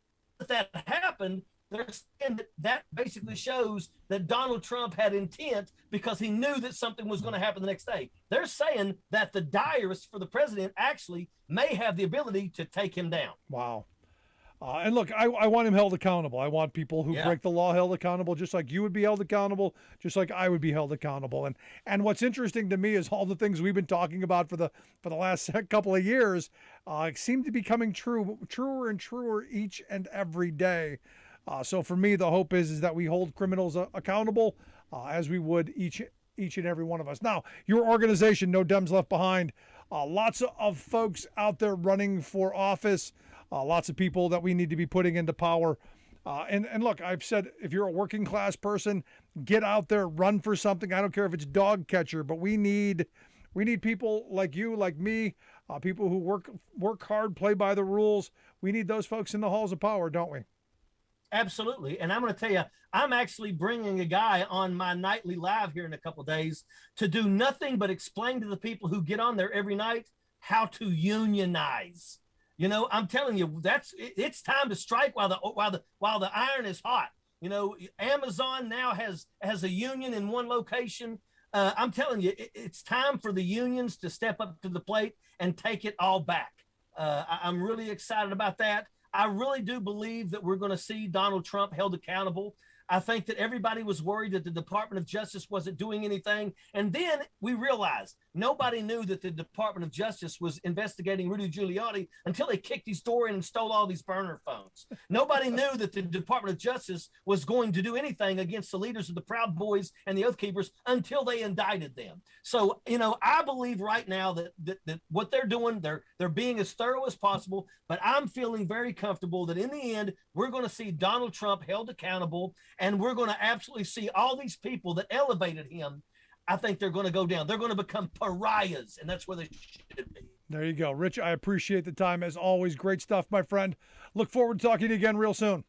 that happened, they're saying that basically shows that Donald Trump had intent because he knew that something was going to happen the next day. They're saying that the diarist for the president actually may have the ability to take him down. Wow. And look, I want him held accountable. I want people who break the law held accountable, just like you would be held accountable, just like I would be held accountable. And what's interesting to me is all the things we've been talking about for the last couple of years seem to be coming truer and truer each and every day. So for me, the hope is that we hold criminals accountable as we would each and every one of us. Now, your organization, No Dems Left Behind, lots of folks out there running for office. Lots of people that we need to be putting into power. And look, I've said, if you're a working class person, get out there, run for something. I don't care if it's dog catcher, but we need people like you, like me, people who work hard, play by the rules. We need those folks in the halls of power, don't we? Absolutely. And I'm going to tell you, I'm actually bringing a guy on my nightly live here in a couple of days to do nothing but explain to the people who get on there every night how to unionize. I'm telling you, it's time to strike while the iron is hot. Amazon now has a union in one location. I'm telling you, it's time for the unions to step up to the plate and take it all back. I'm really excited about that. I really do believe that we're going to see Donald Trump held accountable. I think that everybody was worried that the Department of Justice wasn't doing anything. And then we realized nobody knew that the Department of Justice was investigating Rudy Giuliani until they kicked his door in and stole all these burner phones. Nobody knew that the Department of Justice was going to do anything against the leaders of the Proud Boys and the Oath Keepers until they indicted them. So, I believe right now that what they're doing, they're being as thorough as possible, but I'm feeling very comfortable that in the end, we're going to see Donald Trump held accountable, and we're going to absolutely see all these people that elevated him. I think they're going to go down. They're going to become pariahs, and that's where they should be. There you go. Rich, I appreciate the time. As always, great stuff, my friend. Look forward to talking to you again real soon.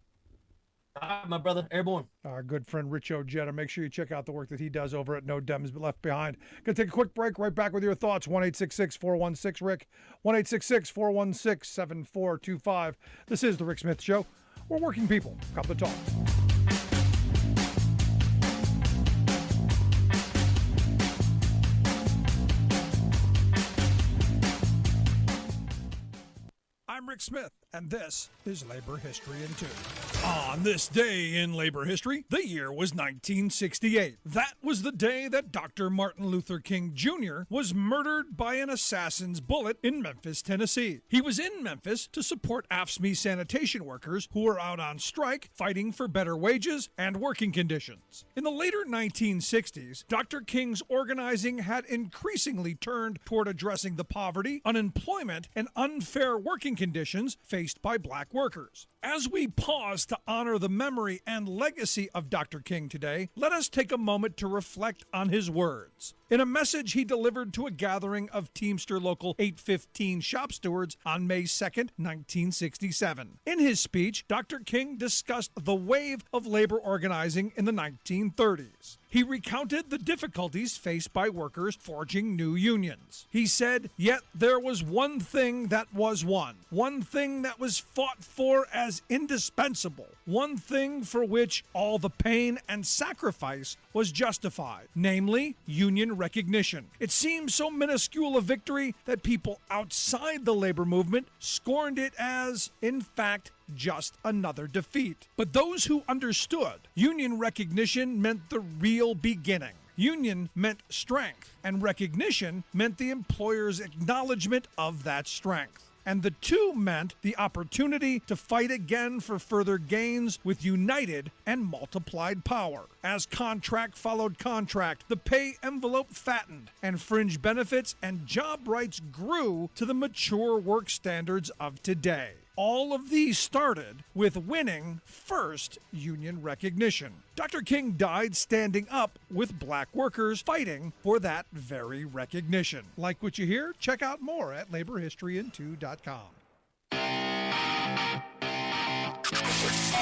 All right, my brother. Airborne. Our good friend Rich Ojeda. Make sure you check out the work that he does over at No Dems Left Behind. Going to take a quick break. Right back with your thoughts. 1-866-416-RICK. 1-866-416-7425. This is The Rick Smith Show. We're working people. Come to talk. I'm Rick Smith, and this is Labor History in 2. On this day in labor history, the year was 1968. That was the day that Dr. Martin Luther King Jr. was murdered by an assassin's bullet in Memphis, Tennessee. He was in Memphis to support AFSCME sanitation workers who were out on strike fighting for better wages and working conditions. In the later 1960s, Dr. King's organizing had increasingly turned toward addressing the poverty, unemployment, and unfair working conditions faced by black workers. As we pause to honor the memory and legacy of Dr. King today, let us take a moment to reflect on his words. In a message he delivered to a gathering of Teamster Local 815 shop stewards on May 2nd, 1967. In his speech, Dr. King discussed the wave of labor organizing in the 1930s. He recounted the difficulties faced by workers forging new unions. He said, "Yet there was one thing that was won, one thing that was fought for as indispensable, one thing for which all the pain and sacrifice was justified, namely union recognition. It seemed so minuscule a victory that people outside the labor movement scorned it as, in fact, just another defeat. But those who understood union recognition meant the real beginning. Union meant strength, and recognition meant the employer's acknowledgement of that strength. And the two meant the opportunity to fight again for further gains with united and multiplied power. As contract followed contract, the pay envelope fattened, and fringe benefits and job rights grew to the mature work standards of today. All of these started with winning first union recognition. Dr. King died standing up with black workers fighting for that very recognition. Like what you hear? Check out more at laborhistoryin2.com.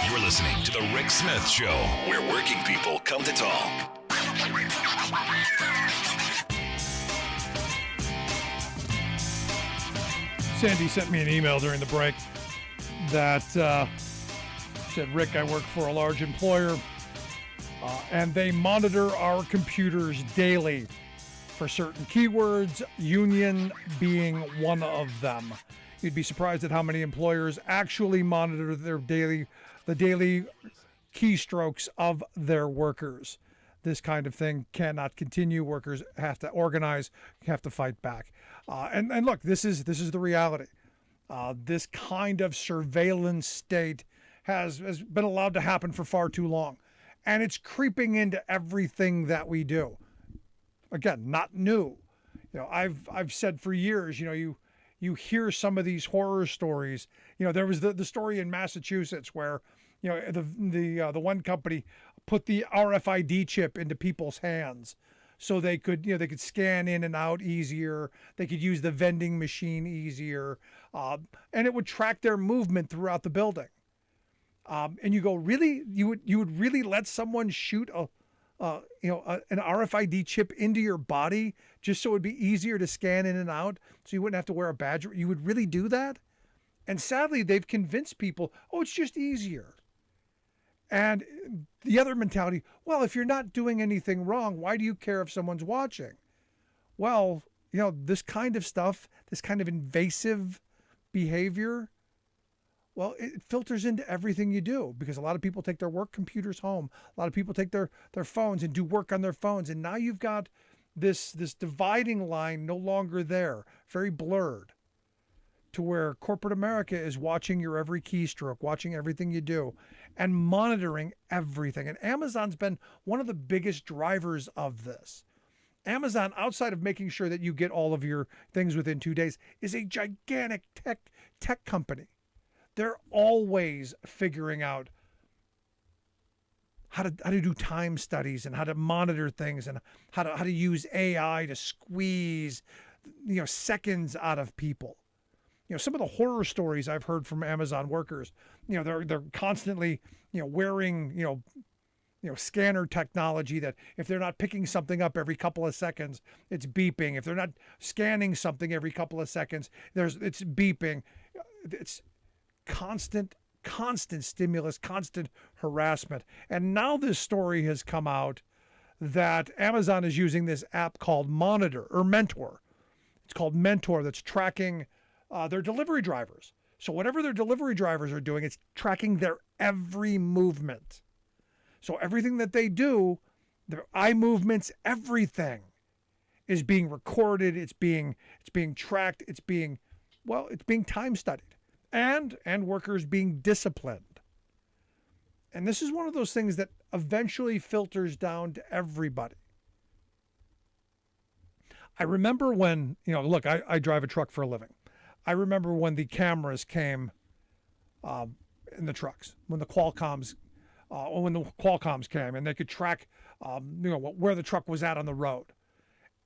You're listening to The Rick Smith Show, where working people come to talk. Sandy sent me an email during the break that said, "Rick, I work for a large employer, and they monitor our computers daily for certain keywords, union being one of them. You'd be surprised at how many employers actually monitor the daily keystrokes of their workers. This kind of thing cannot continue. Workers have to organize, have to fight back." And look, this is the reality. This kind of surveillance state has been allowed to happen for far too long. And it's creeping into everything that we do. Again, not new. I've said for years, you hear some of these horror stories. There was the story in Massachusetts where, the one company put the RFID chip into people's hands so they could scan in and out easier. They could use the vending machine easier, and it would track their movement throughout the building. And you go, really? You would really let someone shoot an RFID chip into your body just so it'd be easier to scan in and out, so you wouldn't have to wear a badge? You would really do that? And sadly, they've convinced people, oh, it's just easier. And the other mentality, well, if you're not doing anything wrong, why do you care if someone's watching? Well, this kind of stuff, this kind of invasive behavior, well, it filters into everything you do, because a lot of people take their work computers home. A lot of people take their phones and do work on their phones. And now you've got this dividing line no longer there, very blurred, to where corporate America is watching your every keystroke, watching everything you do, and monitoring everything. And Amazon's been one of the biggest drivers of this. Amazon, outside of making sure that you get all of your things within 2 days, is a gigantic tech company. They're always figuring out how to do time studies and how to monitor things and how to use AI to squeeze seconds out of people. Some of the horror stories I've heard from Amazon workers, they're constantly, wearing, scanner technology that if they're not picking something up every couple of seconds, it's beeping. If they're not scanning something every couple of seconds, it's beeping. It's constant stimulus, constant harassment. And now this story has come out that Amazon is using this app called Mentor. It's called Mentor, that's tracking their delivery drivers. So whatever their delivery drivers are doing, it's tracking their every movement. So everything that they do, their eye movements, everything is being recorded. It's being tracked. It's being time studied, and workers being disciplined. And this is one of those things that eventually filters down to everybody. I remember when, look, I drive a truck for a living. I remember when the cameras came in the trucks, when the Qualcomms came, and they could track, where the truck was at on the road,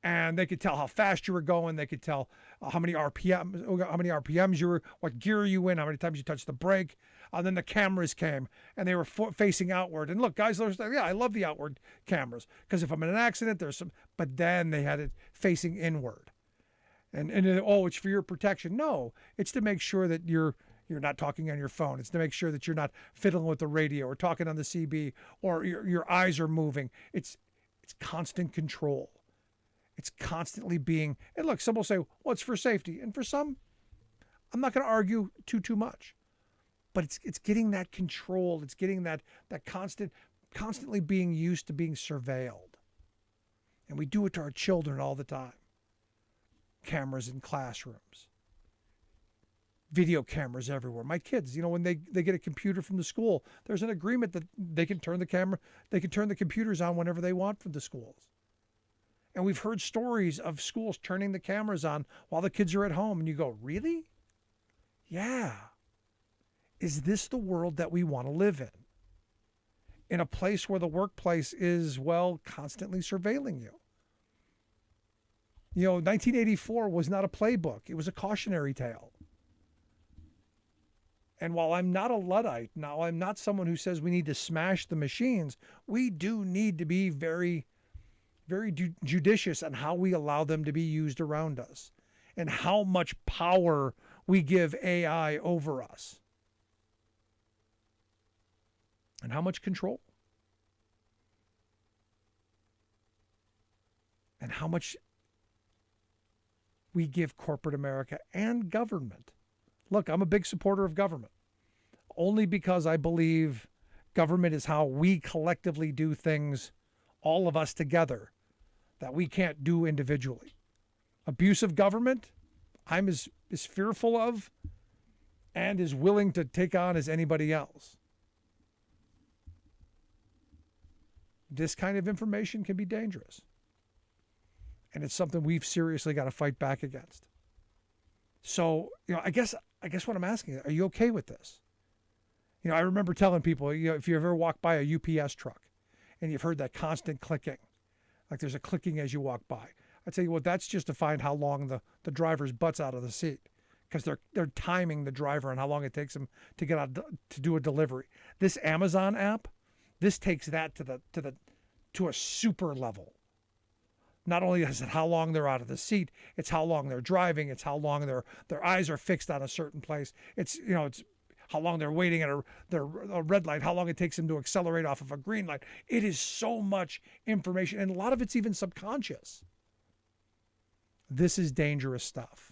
and they could tell how fast you were going. They could tell how many RPMs you were, what gear you in, how many times you touched the brake. And then the cameras came, and they were facing outward. And look, guys, I love the outward cameras, because if I'm in an accident, there's some. But then they had it facing inward, and it's for your protection. No, it's to make sure that you're not talking on your phone. It's to make sure that you're not fiddling with the radio or talking on the CB, or your eyes are moving. It's constant control. It's constantly being. And look, some will say, well, it's for safety, and for some, I'm not going to argue too much. But it's getting that control. It's getting that constantly being used to being surveilled. And we do it to our children all the time. Cameras in classrooms. Video cameras everywhere. My kids, when they get a computer from the school, there's an agreement that they can turn the computers on whenever they want from the schools. And we've heard stories of schools turning the cameras on while the kids are at home. And you go, really? Yeah. Is this the world that we want to live in? In a place where the workplace is, constantly surveilling you. 1984 was not a playbook. It was a cautionary tale. And while I'm not a Luddite, now I'm not someone who says we need to smash the machines, we do need to be very, very judicious on how we allow them to be used around us and how much power we give AI over us. And how much control? And how much we give corporate America and government. Look, I'm a big supporter of government, only because I believe government is how we collectively do things, all of us together, that we can't do individually. Abusive government, I'm as fearful of and as willing to take on as anybody else. This kind of information can be dangerous. And it's something we've seriously got to fight back against. So, I guess what I'm asking, are you okay with this? I remember telling people, if you ever walk by a UPS truck and you've heard that constant clicking, like there's a clicking as you walk by, I'd say, that's just to find how long the driver's butt's out of the seat, because they're timing the driver and how long it takes them to get out to do a delivery. This Amazon app, this takes that to a super level. Not only is it how long they're out of the seat, it's how long they're driving, it's how long their eyes are fixed on a certain place. It's how long they're waiting at a red light, how long it takes them to accelerate off of a green light. It is so much information, and a lot of it's even subconscious. This is dangerous stuff.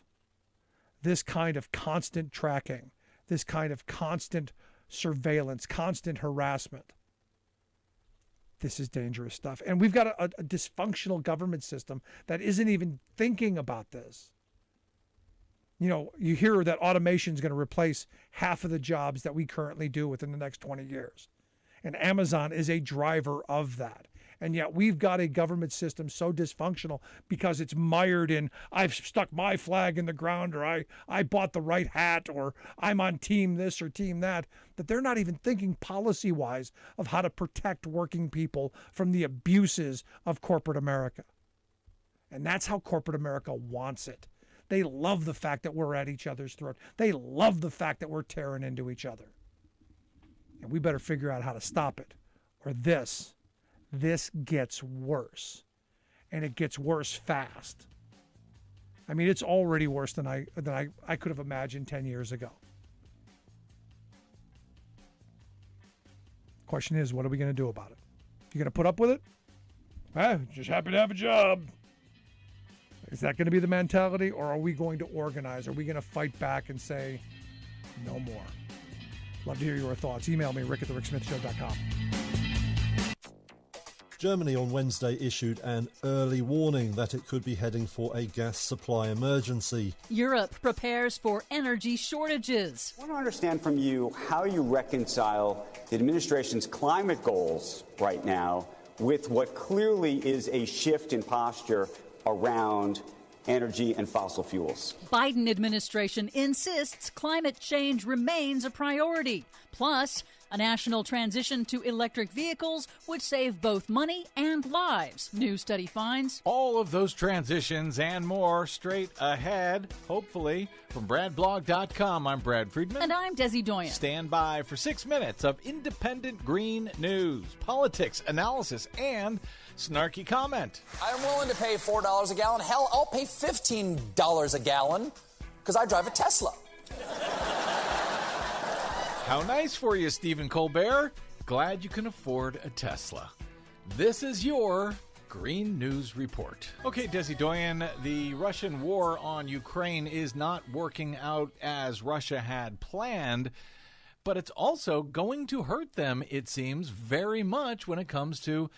This kind of constant tracking, this kind of constant surveillance, constant harassment. This is dangerous stuff. And we've got a dysfunctional government system that isn't even thinking about this. You hear that automation is going to replace half of the jobs that we currently do within the next 20 years. And Amazon is a driver of that. And yet we've got a government system so dysfunctional because it's mired in, I've stuck my flag in the ground, or I bought the right hat, or I'm on team this or team that they're not even thinking policy-wise of how to protect working people from the abuses of corporate America. And that's how corporate America wants it. They love the fact that we're at each other's throat. They love the fact that we're tearing into each other. And we better figure out how to stop it, or this gets worse, and it gets worse fast. I mean, it's already worse than I could have imagined 10 years ago. Question is, what are we going to do about it? You going to put up with it? Just happy to have a job. Is that going to be the mentality, or are we going to organize? Are we going to fight back and say, no more? Love to hear your thoughts. Email me, rick@thericksmithshow.com. Germany on Wednesday issued an early warning that it could be heading for a gas supply emergency. Europe prepares for energy shortages. I want to understand from you how you reconcile the administration's climate goals right now with what clearly is a shift in posture around energy and fossil fuels. Biden administration insists climate change remains a priority. Plus, a national transition to electric vehicles would save both money and lives, new study finds. All of those transitions and more straight ahead, hopefully. From BradBlog.com, I'm Brad Friedman. And I'm Desi Doyen. Stand by for 6 minutes of independent green news, politics, analysis, and snarky comment. I'm willing to pay $4 a gallon. Hell, I'll pay $15 a gallon because I drive a Tesla. How nice for you, Stephen Colbert. Glad you can afford a Tesla. This is your Green News Report. Okay, Desi Doyen, the Russian war on Ukraine is not working out as Russia had planned, but it's also going to hurt them, it seems, very much when it comes to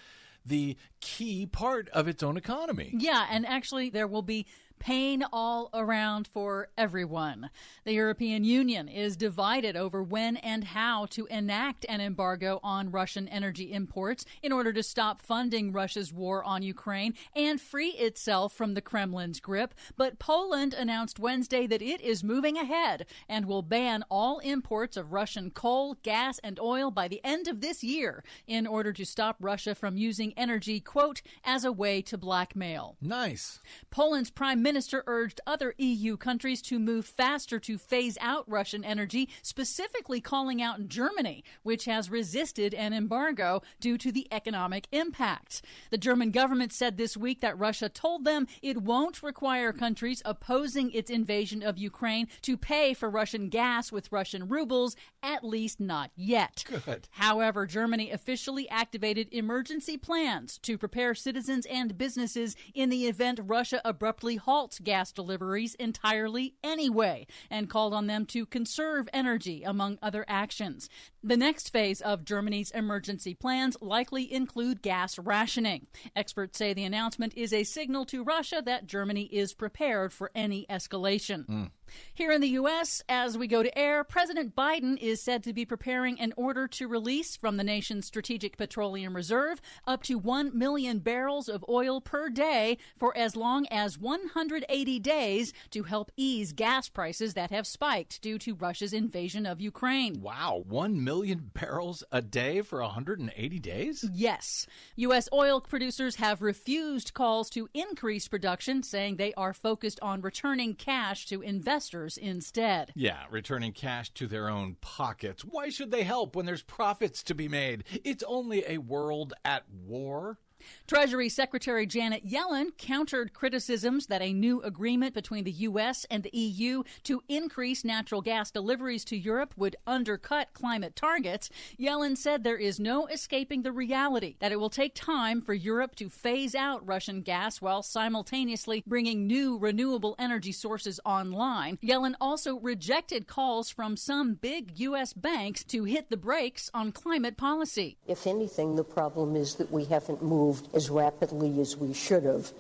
the key part of its own economy. Yeah, and actually there will be pain all around for everyone. The European Union is divided over when and how to enact an embargo on Russian energy imports in order to stop funding Russia's war on Ukraine and free itself from the Kremlin's grip. But Poland announced Wednesday that it is moving ahead and will ban all imports of Russian coal, gas, and oil by the end of this year in order to stop Russia from using energy, quote, as a way to blackmail. Nice. Poland's Prime Minister urged other EU countries to move faster to phase out Russian energy, specifically calling out Germany, which has resisted an embargo due to the economic impact. The German government said this week that Russia told them it won't require countries opposing its invasion of Ukraine to pay for Russian gas with Russian rubles, at least not yet. Good. However, Germany officially activated emergency plans to prepare citizens and businesses in the event Russia abruptly halts gas deliveries entirely anyway, and called on them to conserve energy, among other actions. The next phase of Germany's emergency plans likely include gas rationing. Experts say the announcement is a signal to Russia that Germany is prepared for any escalation. Here in the U.S., as we go to air, President Biden is said to be preparing an order to release from the nation's Strategic Petroleum Reserve up to 1 million barrels of oil per day for as long as 180 days to help ease gas prices that have spiked due to Russia's invasion of Ukraine. Wow, 1 million barrels a day for 180 days? Yes. U.S. oil producers have refused calls to increase production, saying they are focused on returning cash to investors instead. Yeah, returning cash to their own pockets. Why should they help when there's profits to be made? It's only a world at war. Treasury Secretary Janet Yellen countered criticisms that a new agreement between the U.S. and the EU to increase natural gas deliveries to Europe would undercut climate targets. Yellen said there is no escaping the reality that it will take time for Europe to phase out Russian gas while simultaneously bringing new renewable energy sources online. Yellen also rejected calls from some big U.S. banks to hit the brakes on climate policy. If anything, the problem is that we haven't moved as rapidly as we should have.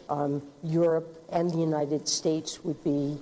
Europe and the United States would be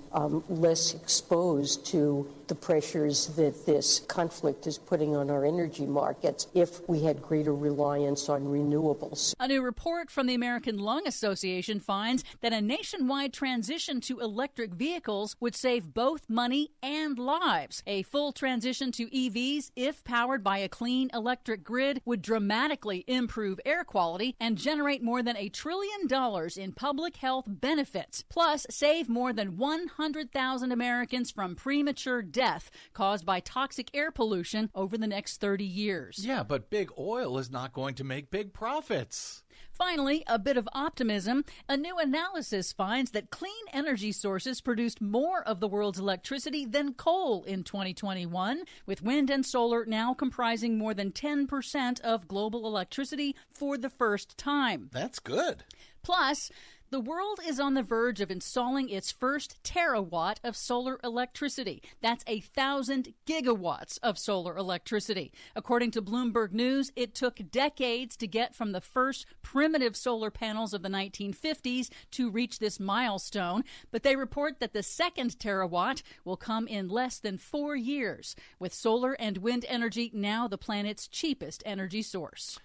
less exposed to the pressures that this conflict is putting on our energy markets if we had greater reliance on renewables. A new report from the American Lung Association finds that a nationwide transition to electric vehicles would save both money and lives. A full transition to EVs, if powered by a clean electric grid, would dramatically improve air quality and generate more than $1 trillion in public health benefits, plus save more than 100,000 Americans from premature death caused by toxic air pollution over the next 30 years. Yeah, but big oil is not going to make big profits. Finally, a bit of optimism. A new analysis finds that clean energy sources produced more of the world's electricity than coal in 2021, with wind and solar now comprising more than 10% of global electricity for the first time. That's good. Plus, The world is on the verge of installing its first terawatt of solar electricity. That's 1,000 gigawatts of solar electricity. According to Bloomberg News, it took decades to get from the first primitive solar panels of the 1950s to reach this milestone, but they report that the second terawatt will come in less than 4 years, with solar and wind energy now the planet's cheapest energy source.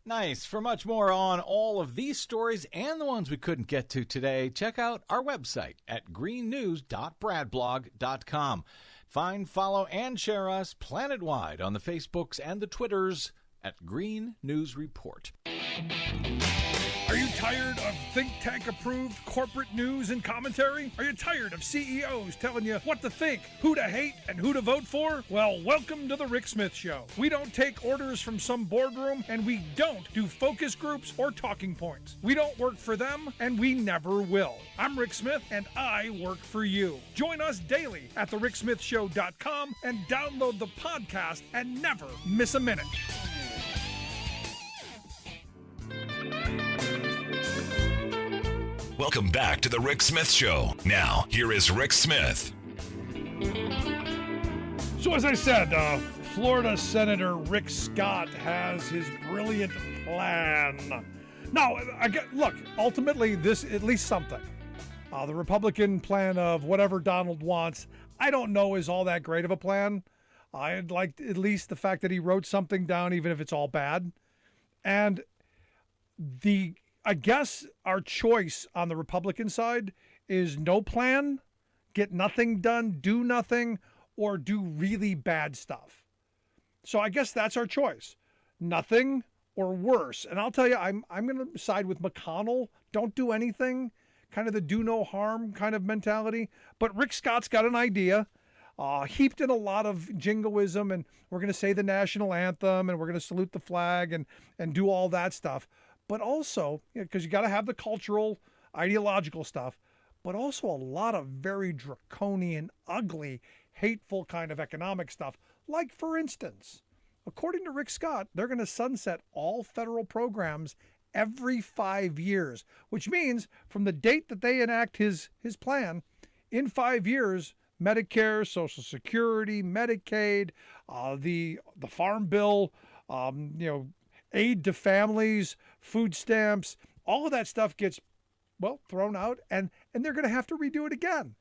Nice. For much more on all of these stories and the ones we couldn't get to today, check out our website at greennews.bradblog.com. Find, follow, and share us planet-wide on the Facebooks and the Twitters at Green News Report. Are you tired of think tank approved corporate news and commentary? Are you tired of CEOs telling you what to think, who to hate, and who to vote for? Well, welcome to the Rick Smith Show. We don't take orders from some boardroom, and we don't do focus groups or talking points. We don't work for them, and we never will. I'm Rick Smith, and I work for you. Join us daily at thericksmithshow.com and download the podcast and never miss a minute. Welcome back to the Rick Smith Show. Now, here is Rick Smith. So as I said, Florida Senator Rick Scott has his brilliant plan. Now, look, ultimately, this at least something. The Republican plan of whatever Donald wants, I don't know is all that great of a plan. I'd like at least the fact that he wrote something down, even if it's all bad. And I guess our choice on the Republican side is no plan, get nothing done, do nothing, or do really bad stuff. So I guess that's our choice. Nothing or worse. And I'll tell you, I'm going to side with McConnell. Don't do anything, kind of the do no harm kind of mentality. But Rick Scott's got an idea, heaped in a lot of jingoism, and we're going to say the national anthem, and we're going to salute the flag and do all that stuff. But also, because you got to have the cultural, ideological stuff, but also a lot of very draconian, ugly, hateful kind of economic stuff. Like, for instance, according to Rick Scott, they're going to sunset all federal programs every 5 years, which means from the date that they enact his plan, in 5 years, Medicare, Social Security, Medicaid, the Farm Bill, aid to families, food stamps, all of that stuff gets, thrown out, and they're going to have to redo it again.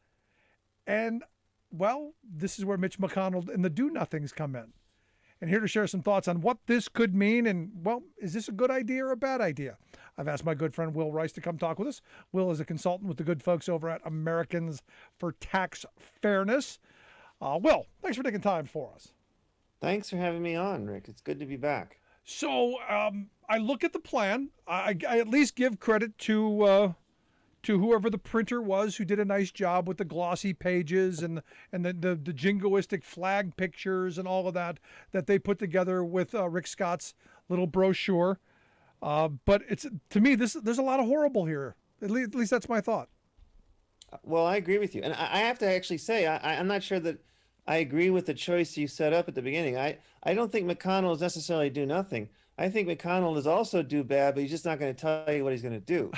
And, this is where Mitch McConnell and the do-nothings come in. And here to share some thoughts on what this could mean and, is this a good idea or a bad idea? I've asked my good friend Will Rice to come talk with us. Will is a consultant with the good folks over at Americans for Tax Fairness. Will, thanks for taking time for us. Thanks for having me on, Rick. It's good to be back. So I look at the plan. I at least give credit to whoever the printer was who did a nice job with the glossy pages and the jingoistic flag pictures and all of that they put together with Rick Scott's little brochure. But to me, there's a lot of horrible here. At least that's my thought. Well, I agree with you. And I have to actually say, I'm not sure that I agree with the choice you set up at the beginning. I don't think McConnell is necessarily do nothing. I think McConnell is also do bad, but he's just not going to tell you what he's going to do.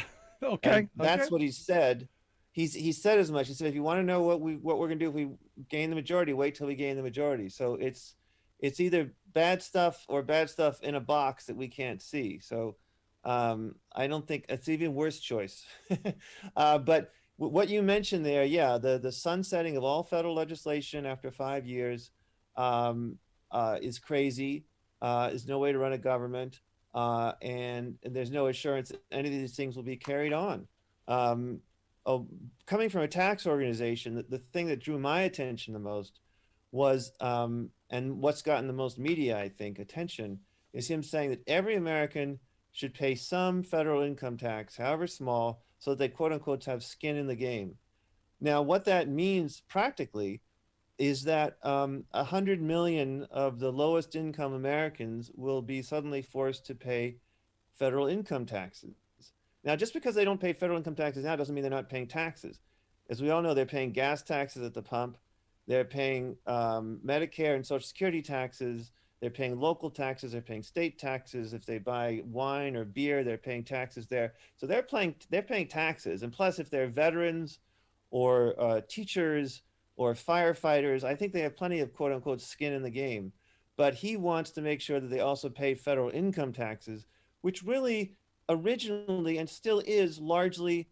Okay. That's what he said. He said as much. He said, if you want to know what we're going to do if we gain the majority, wait till we gain the majority. So it's either bad stuff or bad stuff in a box that we can't see. So I don't think it's even worse choice. But what you mentioned there, the sunsetting of all federal legislation after 5 years is crazy. Is no way to run a government, and there's no assurance that any of these things will be carried on. Coming from a tax organization, the thing that drew my attention the most was, and what's gotten the most media, I think, attention, is him saying that every American should pay some federal income tax, however small, so that they quote unquote have skin in the game. Now, what that means practically is that 100 million of the lowest income Americans will be suddenly forced to pay federal income taxes. Now, just because they don't pay federal income taxes now doesn't mean they're not paying taxes. As we all know, they're paying gas taxes at the pump. They're paying Medicare and Social Security taxes. They're paying local taxes. They're paying state taxes. If they buy wine or beer, they're paying taxes there. So they're paying taxes. And plus, if they're veterans or teachers or firefighters, I think they have plenty of quote unquote skin in the game. But he wants to make sure that they also pay federal income taxes, which really originally and still is largely,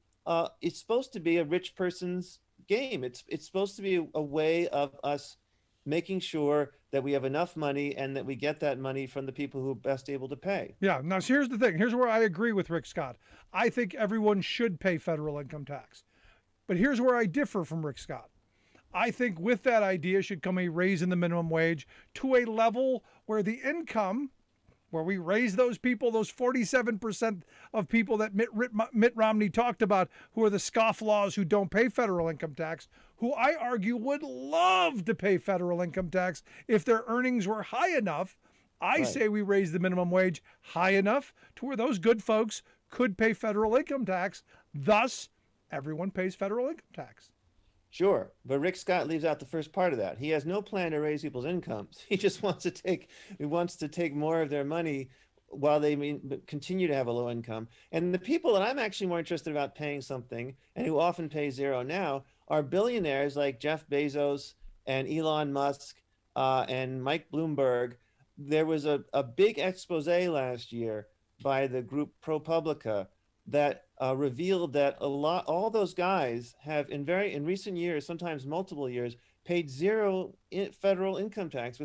it's supposed to be a rich person's game. It's supposed to be a way of us making sure that we have enough money and that we get that money from the people who are best able to pay. Yeah. Now, so here's the thing. Here's where I agree with Rick Scott. I think everyone should pay federal income tax. But here's where I differ from Rick Scott. I think with that idea should come a raise in the minimum wage to a level where the income, where we raise those people, those 47% of people that Mitt Romney talked about, who are the scofflaws who don't pay federal income tax, who I argue would love to pay federal income tax if their earnings were high enough. I say we raise the minimum wage high enough to where those good folks could pay federal income tax. Thus, everyone pays federal income tax. Sure, but Rick Scott leaves out the first part of that. He has no plan to raise people's incomes. He just wants to take more of their money while they continue to have a low income. And the people that I'm actually more interested about paying something, and who often pay zero now, are billionaires like Jeff Bezos and Elon Musk and Mike Bloomberg. There was a big expose last year by the group ProPublica that revealed that all those guys have in recent years, sometimes multiple years, paid zero federal income tax,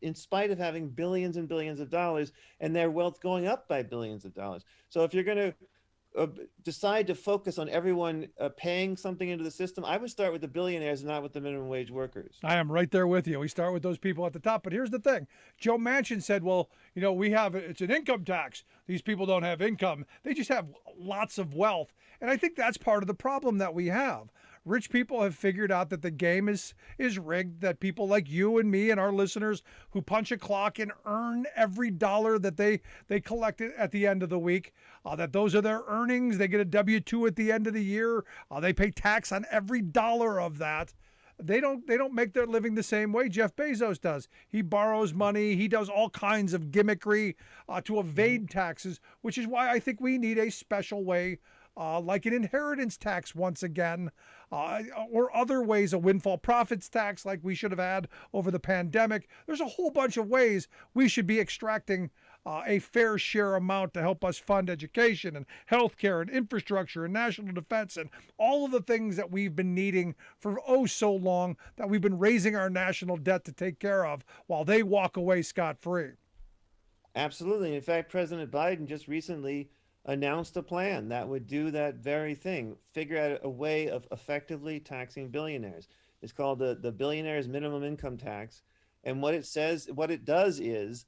in spite of having billions and billions of dollars and their wealth going up by billions of dollars. So if you're going to decide to focus on everyone paying something into the system, I would start with the billionaires and not with the minimum wage workers. I am right there with you. We start with those people at the top. But here's the thing. Joe Manchin said, well, it's an income tax. These people don't have income. They just have lots of wealth. And I think that's part of the problem that we have. Rich people have figured out that the game is rigged, that people like you and me and our listeners who punch a clock and earn every dollar that they collect at the end of the week, that those are their earnings. They get a W-2 at the end of the year. They pay tax on every dollar of that. They don't make their living the same way Jeff Bezos does. He borrows money. He does all kinds of gimmickry to evade taxes, which is why I think we need a special way like an inheritance tax once again, or other ways, a windfall profits tax like we should have had over the pandemic. There's a whole bunch of ways we should be extracting a fair share amount to help us fund education and healthcare and infrastructure and national defense and all of the things that we've been needing for so long, that we've been raising our national debt to take care of while they walk away scot-free. Absolutely. In fact, President Biden just recently announced a plan that would do that very thing, figure out a way of effectively taxing billionaires. It's called the Billionaires Minimum Income Tax. And what it does is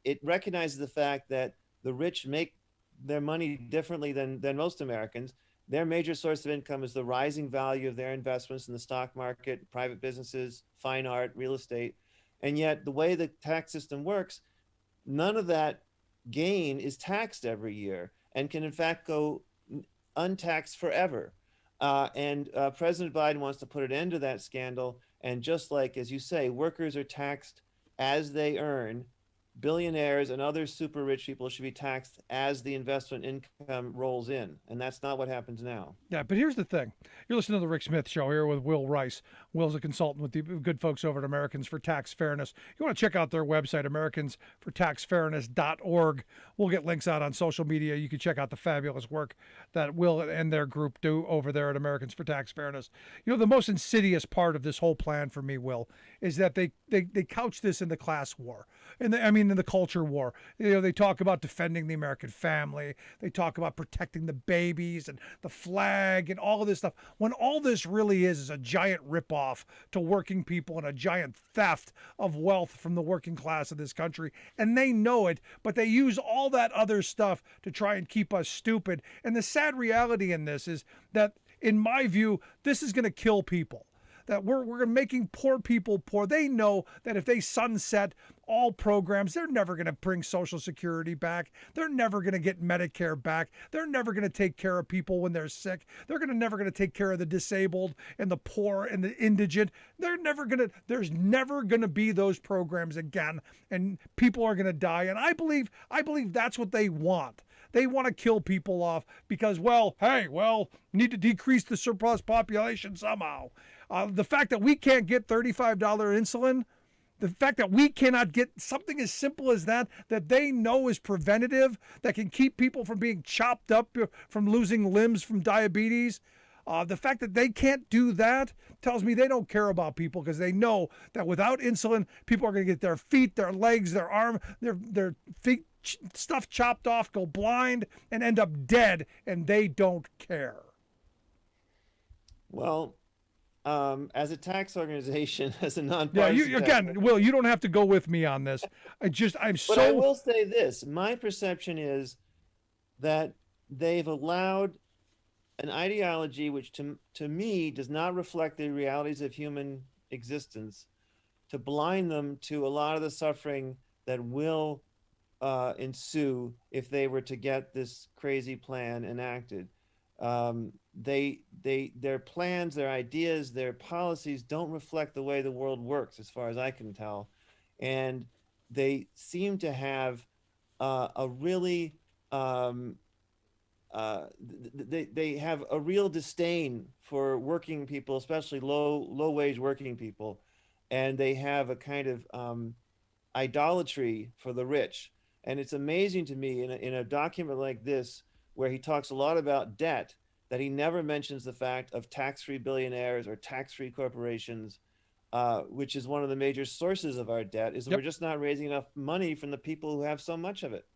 it recognizes the fact that the rich make their money differently than most Americans. Their major source of income is the rising value of their investments in the stock market, private businesses, fine art, real estate. And yet the way the tax system works, none of that gain is taxed every year and can in fact go untaxed forever. And President Biden wants to put an end to that scandal. And just like, as you say, workers are taxed as they earn, billionaires and other super rich people should be taxed as the investment income rolls in. And that's not what happens now. Yeah, but here's the thing. You're listening to the Rick Smith Show here with Will Rice. Will's a consultant with the good folks over at Americans for Tax Fairness. You want to check out their website, americansfortaxfairness.org. We'll get links out on social media. You can check out the fabulous work that Will and their group do over there at Americans for Tax Fairness. The most insidious part of this whole plan for me, Will, is that they couch this in the class war. In the culture war. They talk about defending the American family. They talk about protecting the babies and the flag and all of this stuff. When all this really is a giant ripoff to working people and a giant theft of wealth from the working class of this country. And they know it, but they use all that other stuff to try and keep us stupid. And the sad reality in this is that, in my view, this is going to kill people. that we're making poor people poor. They know that if they sunset all programs, they're never going to bring Social Security back. They're never going to get Medicare back. They're never going to take care of people when they're sick. They're never going to take care of the disabled and the poor and the indigent. There's never going to be those programs again, and people are going to die. And I believe that's what they want. They want to kill people off because, need to decrease the surplus population somehow. The fact that we can't get $35 insulin, the fact that we cannot get something as simple as that they know is preventative, that can keep people from being chopped up, from losing limbs from diabetes. The fact that they can't do that tells me they don't care about people, because they know that without insulin, people are going to get their feet, their legs, their arm, their feet, stuff chopped off, go blind, and end up dead, and they don't care. Well, as a tax organization, as a nonprofit. Yeah, Will, you don't have to go with me on this. But I will say this. My perception is that they've allowed an ideology which to me does not reflect the realities of human existence to blind them to a lot of the suffering that will ensue if they were to get this crazy plan enacted. Their plans, their ideas, their policies don't reflect the way the world works, as far as I can tell, and they seem to have a really they have a real disdain for working people, especially low wage working people, and they have a kind of idolatry for the rich. And it's amazing to me in a document like this, where he talks a lot about debt, that he never mentions the fact of tax-free billionaires or tax-free corporations, which is one of the major sources of our debt, is that we're just not raising enough money from the people who have so much of it.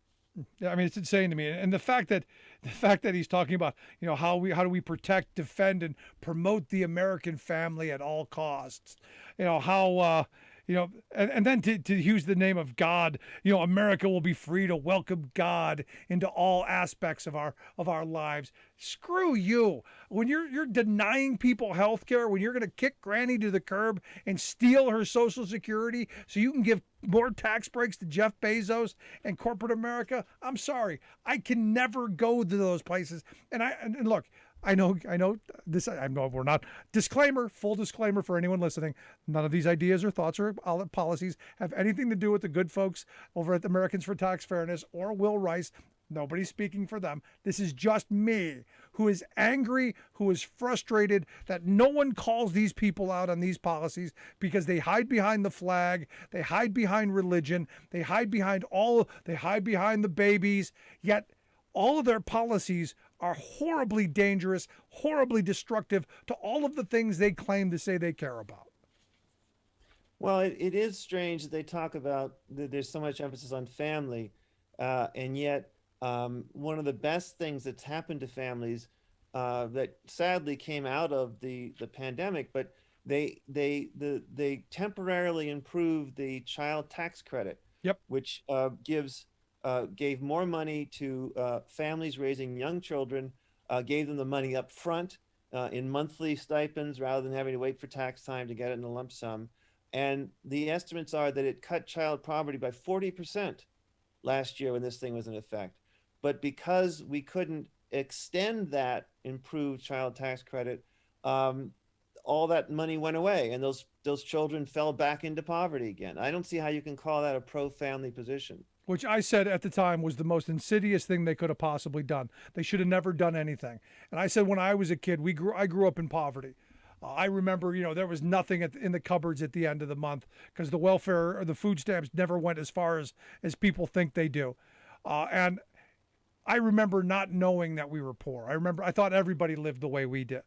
Yeah, I mean, it's insane to me. And the fact that he's talking about, how do we protect, defend, and promote the American family at all costs, and then to use the name of God, America will be free to welcome God into all aspects of our lives. Screw you. When you're denying people health care, when you're going to kick Granny to the curb and steal her Social Security so you can give more tax breaks to Jeff Bezos and corporate America, I'm sorry. I can never go to those places. And look, I know this. I know we're not. Disclaimer, full disclaimer for anyone listening. None of these ideas or thoughts or policies have anything to do with the good folks over at the Americans for Tax Fairness or Will Rice. Nobody's speaking for them. This is just me, who is angry, who is frustrated that no one calls these people out on these policies, because they hide behind the flag, they hide behind religion, they hide behind the babies, yet all of their policies are horribly dangerous, horribly destructive to all of the things they claim to say they care about. Well, it is strange that they talk about that there's so much emphasis on family, and yet one of the best things that's happened to families that sadly came out of the pandemic, but they temporarily improved the child tax credit, which gave more money to families raising young children, gave them the money up front in monthly stipends rather than having to wait for tax time to get it in a lump sum. And the estimates are that it cut child poverty by 40% last year when this thing was in effect. But because we couldn't extend that improved child tax credit, all that money went away, and those children fell back into poverty again. I don't see how you can call that a pro-family position. Which I said at the time was the most insidious thing they could have possibly done. They should have never done anything. And I said when I was a kid, I grew up in poverty. I remember, there was nothing in the cupboards at the end of the month because the welfare or the food stamps never went as far as people think they do. And I remember not knowing that we were poor. I thought everybody lived the way we did.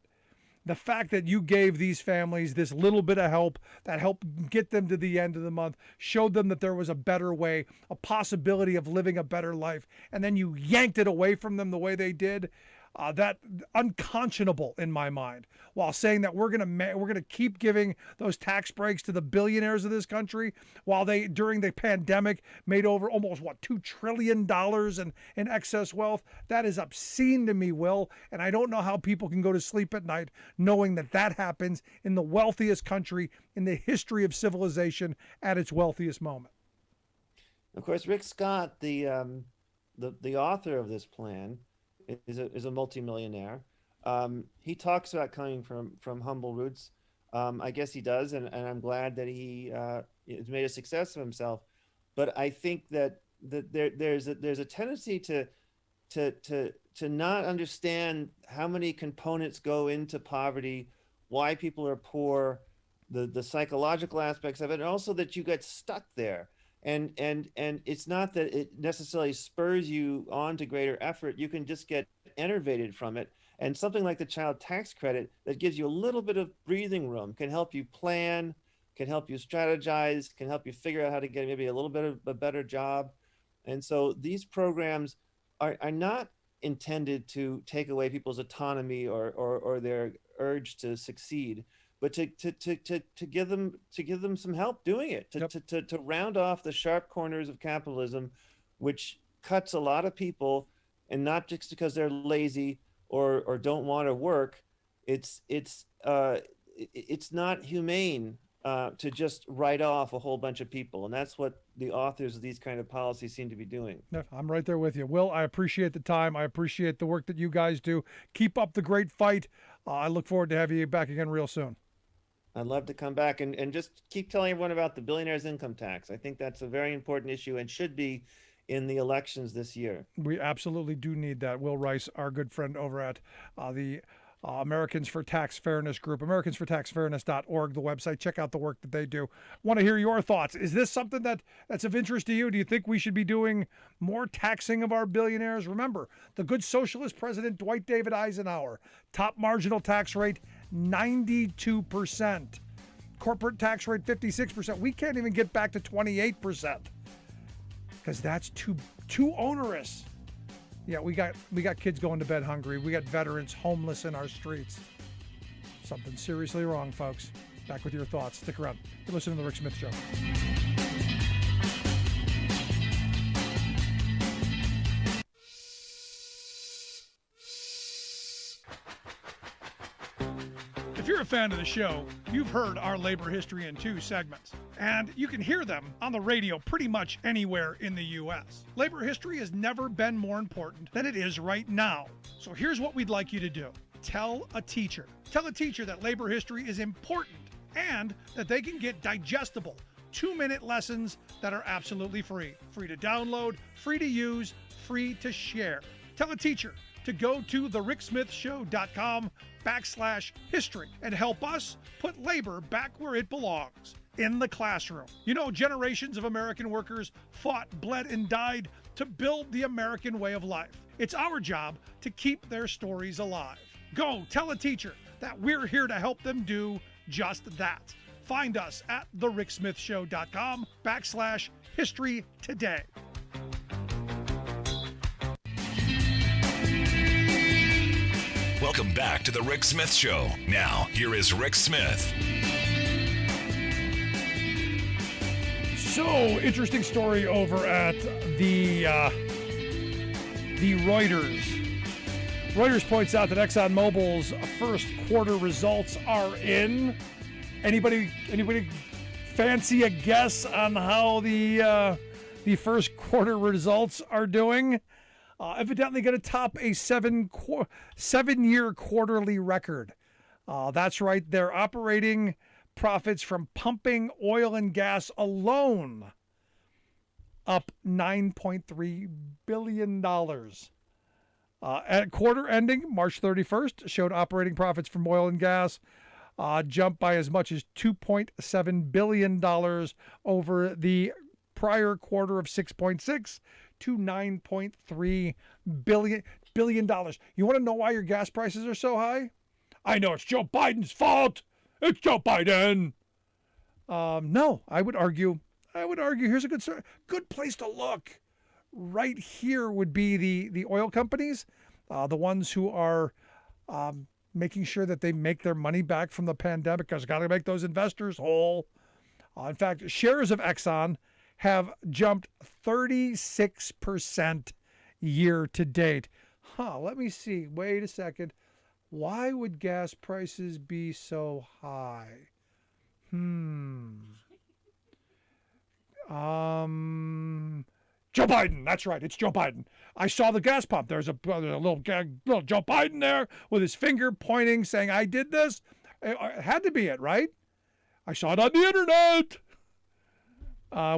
The fact that you gave these families this little bit of help that helped get them to the end of the month, showed them that there was a better way, a possibility of living a better life, and then you yanked it away from them the way they did. that unconscionable in my mind, while saying that we're gonna keep giving those tax breaks to the billionaires of this country, while they during the pandemic made over almost $2 trillion in excess wealth. That is obscene to me, Will, and I don't know how people can go to sleep at night knowing that that happens in the wealthiest country in the history of civilization at its wealthiest moment. Of course, Rick Scott, the author of this plan, is a multimillionaire. He talks about coming from humble roots. I guess he does, and I'm glad that he has made a success of himself. But I think that there's a tendency to not understand how many components go into poverty, why people are poor, the psychological aspects of it, and also that you get stuck there. And it's not that it necessarily spurs you on to greater effort. You can just get enervated from it. And something like the child tax credit that gives you a little bit of breathing room can help you plan, can help you strategize, can help you figure out how to get maybe a little bit of a better job. And so these programs are not intended to take away people's autonomy or their urge to succeed, but to give them some help doing it, to round off the sharp corners of capitalism, which cuts a lot of people, and not just because they're lazy or don't want to work. It's not humane to just write off a whole bunch of people, and that's what the authors of these kind of policies seem to be doing. Yeah, I'm right there with you, Will. I appreciate the time. I appreciate the work that you guys do. Keep up the great fight. I look forward to having you back again real soon. I'd love to come back and just keep telling everyone about the billionaire's income tax. I think that's a very important issue and should be in the elections this year. We absolutely do need that. Will Rice, our good friend over at the Americans for Tax Fairness group, americansfortaxfairness.org, the website. Check out the work that they do. Want to hear your thoughts. Is this something that's of interest to you? Do you think we should be doing more taxing of our billionaires? Remember, the good socialist president Dwight David Eisenhower, top marginal tax rate 92%, corporate tax rate 56%. We can't even get back to 28% because that's too onerous. Yeah, we got kids going to bed hungry. We got veterans homeless in our streets. Something seriously wrong, folks. Back with your thoughts. Stick around. You're listening to The Rick Smith Show. If you're a fan of the show, you've heard our labor history in 2 segments, and you can hear them on the radio pretty much anywhere in the U.S. Labor history has never been more important than it is right now. So here's what we'd like you to do. Tell a teacher. Tell a teacher that labor history is important and that they can get digestible 2-minute lessons that are absolutely free. Free to download, free to use, free to share. Tell a teacher to go to thericksmithshow.com/history and help us put labor back where it belongs, in the classroom. You know, generations of American workers fought, bled, and died to build the American way of life. It's our job to keep their stories alive. Go tell a teacher that we're here to help them do just that. Find us at thericksmithshow.com/history today. Welcome back to The Rick Smith Show. Now, here is Rick Smith. So, interesting story over at the Reuters. Reuters points out that ExxonMobil's first quarter results are in. Anybody fancy a guess on how the first quarter results are doing? Evidently going to top a 7-year quarterly record. That's right. Their operating profits from pumping oil and gas alone up $9.3 billion. At quarter ending, March 31st, showed operating profits from oil and gas jumped by as much as $2.7 billion over the prior quarter of 6.6 to $9.3 billion. You want to know why your gas prices are so high? I know it's Joe Biden's fault. It's Joe Biden. No, I would argue here's a good place to look. Right here would be the oil companies. the ones who are making sure that they make their money back from the pandemic, because got to make those investors whole. In fact, shares of Exxon have jumped 36% year to date. Let me see. Wait a second. Why would gas prices be so high? Joe Biden. That's right. It's Joe Biden. I saw the gas pump. There's a little Joe Biden there with his finger pointing, saying, I did this. It had to be it, right? I saw it on the internet.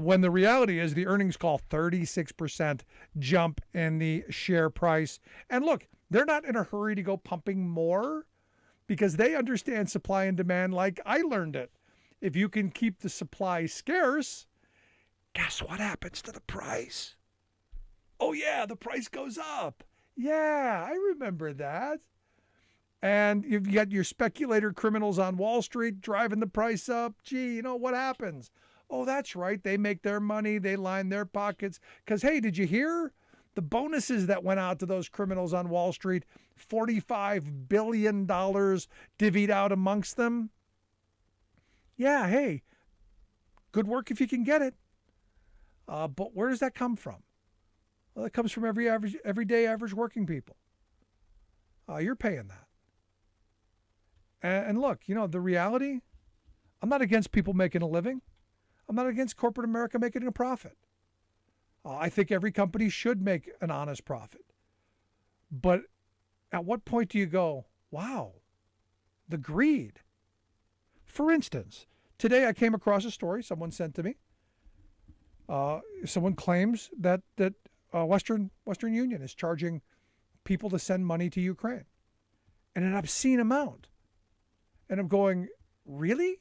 When the reality is the earnings call 36% jump in the share price. And look, they're not in a hurry to go pumping more because they understand supply and demand like I learned it. If you can keep the supply scarce, guess what happens to the price? Oh, yeah, the price goes up. Yeah, I remember that. And you've got your speculator criminals on Wall Street driving the price up. Gee, you know what happens? Oh, that's right. They make their money. They line their pockets. Because, hey, did you hear the bonuses that went out to those criminals on Wall Street? $45 billion divvied out amongst them. Yeah, hey, good work if you can get it. But where does that come from? Well, it comes from everyday average working people. You're paying that. And look, you know, the reality, I'm not against people making a living. I'm not against corporate America making a profit. I think every company should make an honest profit. But at what point do you go, wow, the greed? For instance, today I came across a story someone sent to me. Someone claims that Western Union is charging people to send money to Ukraine, and an obscene amount. And I'm going, really?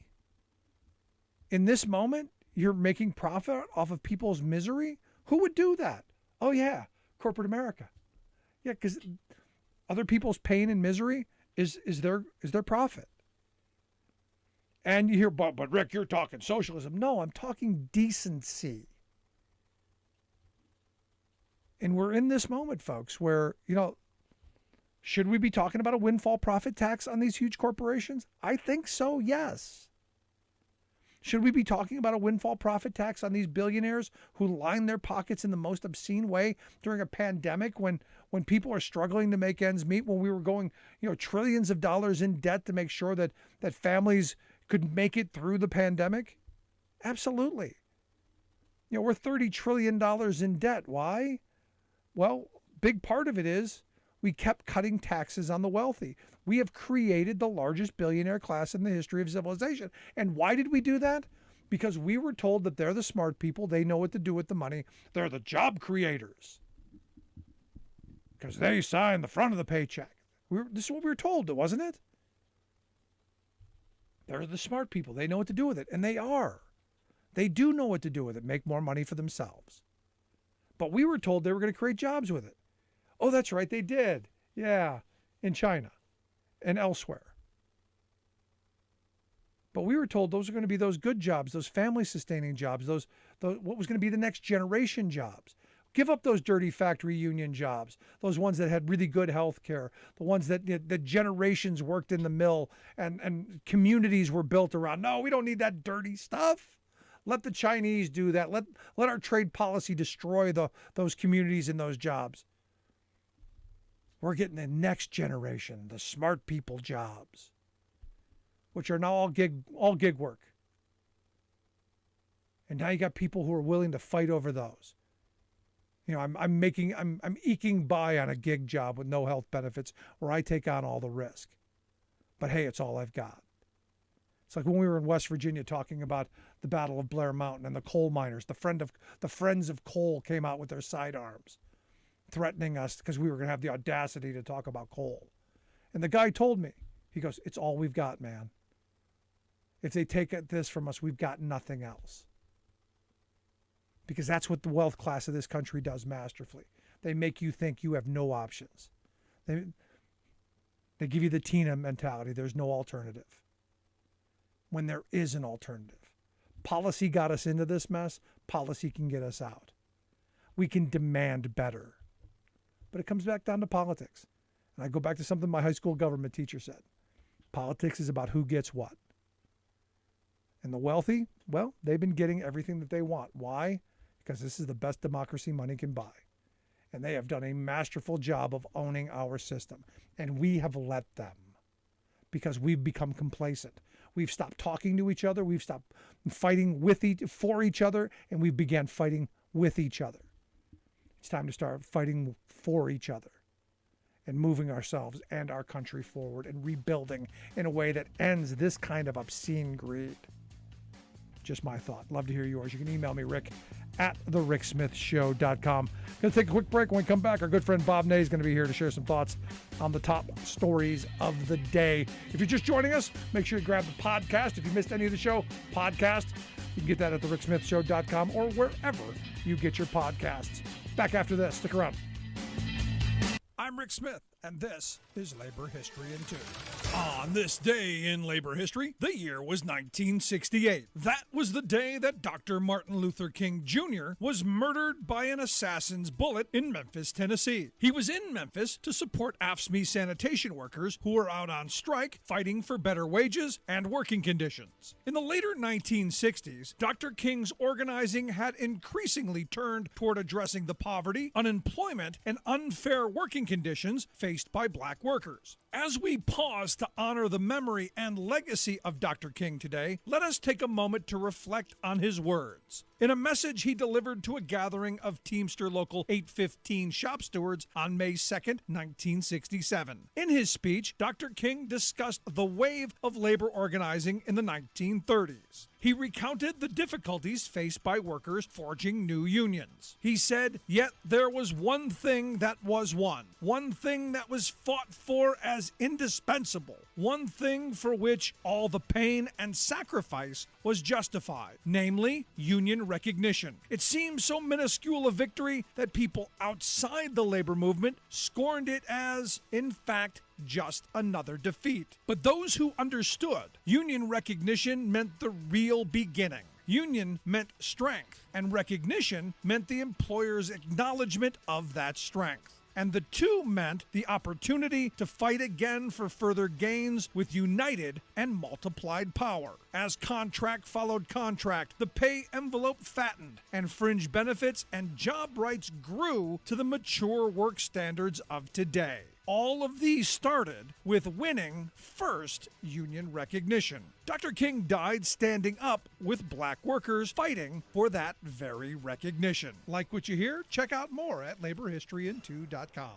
In this moment, you're making profit off of people's misery? Who would do that? Oh yeah, corporate America. Yeah, because other people's pain and misery is their profit. And you hear, but Rick, you're talking socialism. No, I'm talking decency. And we're in this moment, folks, where, you know, should we be talking about a windfall profit tax on these huge corporations? I think so, yes. Should we be talking about a windfall profit tax on these billionaires who line their pockets in the most obscene way during a pandemic when people are struggling to make ends meet, when we were going, you know, trillions of dollars in debt to make sure that families could make it through the pandemic? Absolutely. You know, we're $30 trillion in debt. Why? Well, big part of it is we kept cutting taxes on the wealthy. We have created the largest billionaire class in the history of civilization. And why did we do that? Because we were told that they're the smart people. They know what to do with the money. They're the job creators. Because they sign the front of the paycheck. This is what we were told, wasn't it? They're the smart people. They know what to do with it. And they are. They do know what to do with it. Make more money for themselves. But we were told they were going to create jobs with it. Oh, that's right, they did. Yeah, in China and elsewhere. But we were told those are going to be those good jobs, those family-sustaining jobs, those what was going to be the next generation jobs. Give up those dirty factory union jobs, those ones that had really good health care, the ones that generations worked in the mill and communities were built around. No, we don't need that dirty stuff. Let the Chinese do that. Let our trade policy destroy those communities and those jobs. We're getting the next generation, the smart people jobs, which are now all gig work. And now you got people who are willing to fight over those. You know, I'm eking by on a gig job with no health benefits where I take on all the risk. But hey, it's all I've got. It's like when we were in West Virginia talking about the Battle of Blair Mountain and the coal miners, the Friends of Coal came out with their sidearms, threatening us because we were going to have the audacity to talk about coal. And the guy told me, he goes, it's all we've got, man. If they take this from us, we've got nothing else. Because that's what the wealth class of this country does masterfully. They make you think you have no options. They give you the Tina mentality. There's no alternative. When there is an alternative. Policy got us into this mess. Policy can get us out. We can demand better. But it comes back down to politics. And I go back to something my high school government teacher said. Politics is about who gets what. And the wealthy, well, they've been getting everything that they want. Why? Because this is the best democracy money can buy. And they have done a masterful job of owning our system. And we have let them because we've become complacent. We've stopped talking to each other. We've stopped fighting for each other, and we've began fighting with each other. It's time to start fighting for each other and moving ourselves and our country forward and rebuilding in a way that ends this kind of obscene greed. Just my thought. Love to hear yours. You can email me, Rick, at thericksmithshow.com. Going to take a quick break. When we come back, our good friend Bob Ney is going to be here to share some thoughts on the top stories of the day. If you're just joining us, make sure you grab the podcast. If you missed any of the show, podcast. You can get that at thericksmithshow.com or wherever you get your podcasts. Back after this. Stick around. I'm Rick Smith, and this is Labor History in 2. On this day in labor history, the year was 1968. That was the day that Dr. Martin Luther King Jr. was murdered by an assassin's bullet in Memphis, Tennessee. He was in Memphis to support AFSCME sanitation workers who were out on strike fighting for better wages and working conditions. In the later 1960s, Dr. King's organizing had increasingly turned toward addressing the poverty, unemployment, and unfair working conditions faced by black workers. As we pause to honor the memory and legacy of Dr. King today, let us take a moment to reflect on his words. In a message he delivered to a gathering of Teamster Local 815 shop stewards on May 2nd, 1967. In his speech, Dr. King discussed the wave of labor organizing in the 1930s. He recounted the difficulties faced by workers forging new unions. He said, "Yet there was one thing that was won, one thing that was fought for as indispensable, one thing for which all the pain and sacrifice was justified, namely union recognition. It seemed so minuscule a victory that people outside the labor movement scorned it as, in fact, just another defeat. But those who understood union recognition meant the real beginning. Union meant strength, and recognition meant the employer's acknowledgement of that strength. And the two meant the opportunity to fight again for further gains with united and multiplied power. As contract followed contract, the pay envelope fattened, and fringe benefits and job rights grew to the mature work standards of today. All of these started with winning first union recognition. Dr. King died standing up with black workers fighting for that very recognition. Like what you hear? Check out more at laborhistoryin2.com.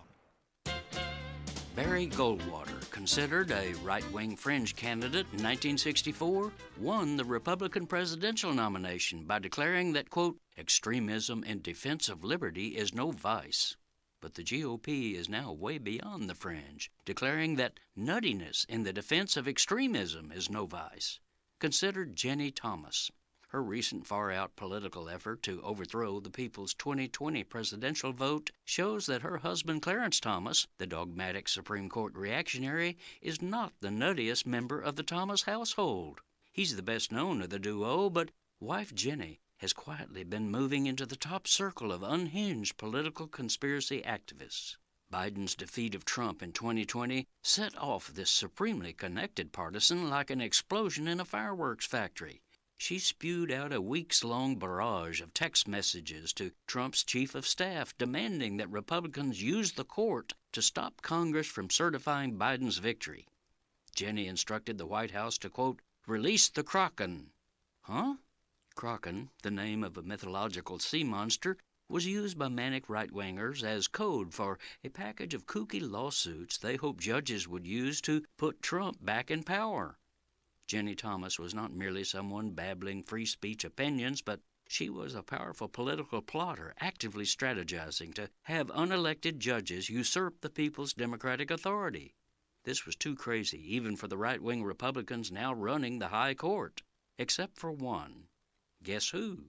Barry Goldwater, considered a right-wing fringe candidate in 1964, won the Republican presidential nomination by declaring that, quote, extremism in defense of liberty is no vice. But the GOP is now way beyond the fringe, declaring that nuttiness in the defense of extremism is no vice. Consider Jenny Thomas. Her recent far-out political effort to overthrow the people's 2020 presidential vote shows that her husband Clarence Thomas, the dogmatic Supreme Court reactionary, is not the nuttiest member of the Thomas household. He's the best known of the duo, but wife Jenny has quietly been moving into the top circle of unhinged political conspiracy activists. Biden's defeat of Trump in 2020 set off this supremely connected partisan like an explosion in a fireworks factory. She spewed out a weeks-long barrage of text messages to Trump's chief of staff demanding that Republicans use the court to stop Congress from certifying Biden's victory. Jenny instructed the White House to, quote, release the Kraken. Huh? Kraken, the name of a mythological sea monster, was used by manic right-wingers as code for a package of kooky lawsuits they hoped judges would use to put Trump back in power. Jenny Thomas was not merely someone babbling free speech opinions, but she was a powerful political plotter actively strategizing to have unelected judges usurp the people's democratic authority. This was too crazy, even for the right-wing Republicans now running the high court, except for one. Guess who?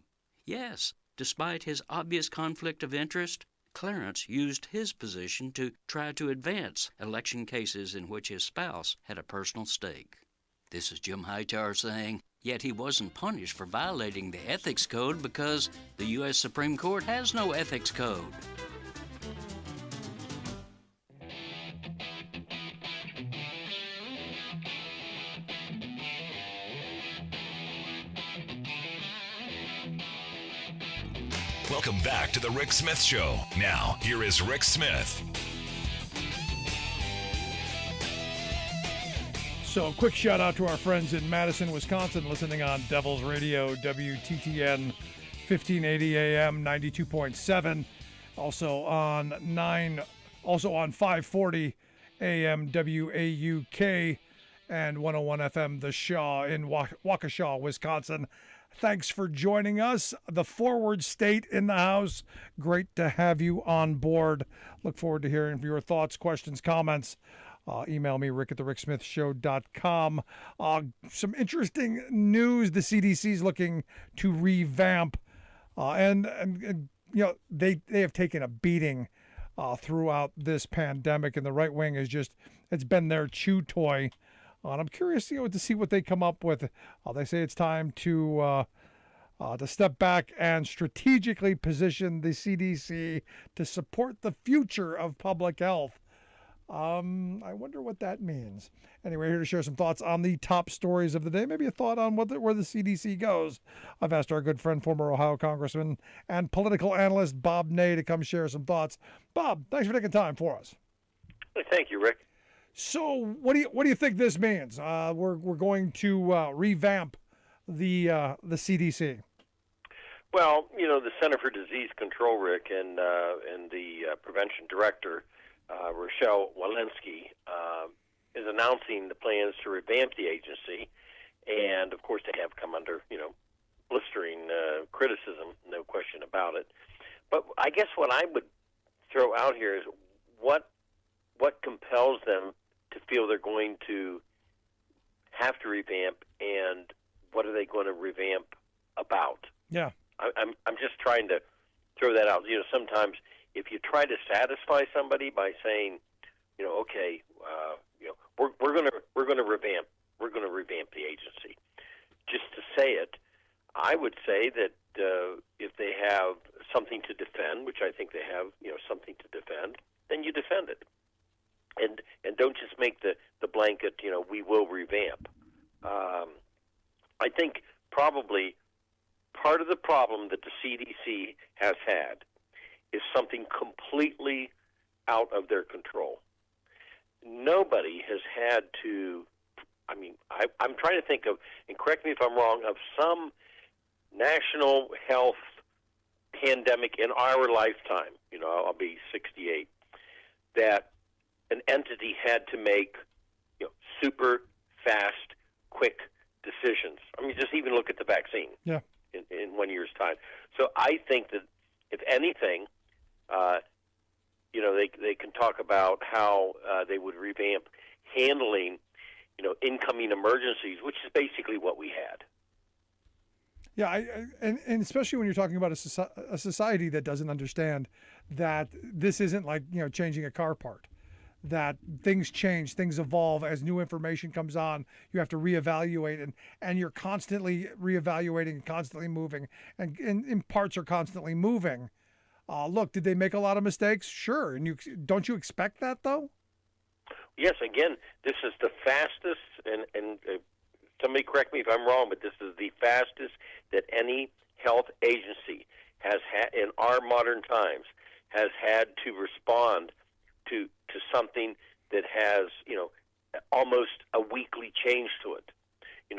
Yes, despite his obvious conflict of interest, Clarence used his position to try to advance election cases in which his spouse had a personal stake. This is Jim Hightower saying, yet he wasn't punished for violating the ethics code because the U.S. Supreme Court has no ethics code. Welcome back to the Rick Smith Show. Now, here is Rick Smith. So, quick shout out to our friends in Madison, Wisconsin, listening on Devil's Radio, WTTN 1580 AM 92.7. Also on 540 AM WAUK and 101 FM The Shaw in Waukesha, Wisconsin. Thanks for joining us. The Forward State in the house. Great to have you on board. Look forward to hearing your thoughts, questions, comments. Email me, rick@thericksmithshow.com. Some interesting news. The CDC is looking to revamp. And you know, they have taken a beating throughout this pandemic, and the right wing is it's been their chew toy. And I'm curious, to see what they come up with. They say it's time to step back and strategically position the CDC to support the future of public health. I wonder what that means. Anyway, here to share some thoughts on the top stories of the day. Maybe a thought on where the CDC goes. I've asked our good friend, former Ohio Congressman and political analyst Bob Ney to come share some thoughts. Bob, thanks for taking time for us. Thank you, Rick. So, what do you think this means? We're going to revamp the CDC. Well, the Center for Disease Control, Rick, and the prevention director, Rochelle Walensky, is announcing the plans to revamp the agency, and of course they have come under blistering criticism, no question about it. But I guess what I would throw out here is what compels them to feel they're going to have to revamp, and what are they going to revamp about? Yeah, I'm just trying to throw that out. Sometimes if you try to satisfy somebody by saying, okay, we're going to revamp the agency, just to say it, I would say that if they have something to defend, which I think they have, something to defend, then you defend it. And don't just make the blanket, we will revamp. I think probably part of the problem that the CDC has had is something completely out of their control. Nobody has had to, I'm trying to think of, and correct me if I'm wrong, of some national health pandemic in our lifetime, I'll be 68, that an entity had to make, super fast, quick decisions. Just even look at the vaccine. Yeah. In 1 year's time. So I think that, if anything, they can talk about how they would revamp handling, incoming emergencies, which is basically what we had. Yeah, and especially when you're talking about a society that doesn't understand that this isn't like changing a car part. That things change, things evolve as new information comes on. You have to reevaluate, and you're constantly reevaluating and constantly moving, and parts are constantly moving. Look, did they make a lot of mistakes? Sure, and don't you expect that though? Yes. Again, this is the fastest, and somebody correct me if I'm wrong, but this is the fastest that any health agency has had in our modern times has had to respond to something that has, almost a weekly change to it.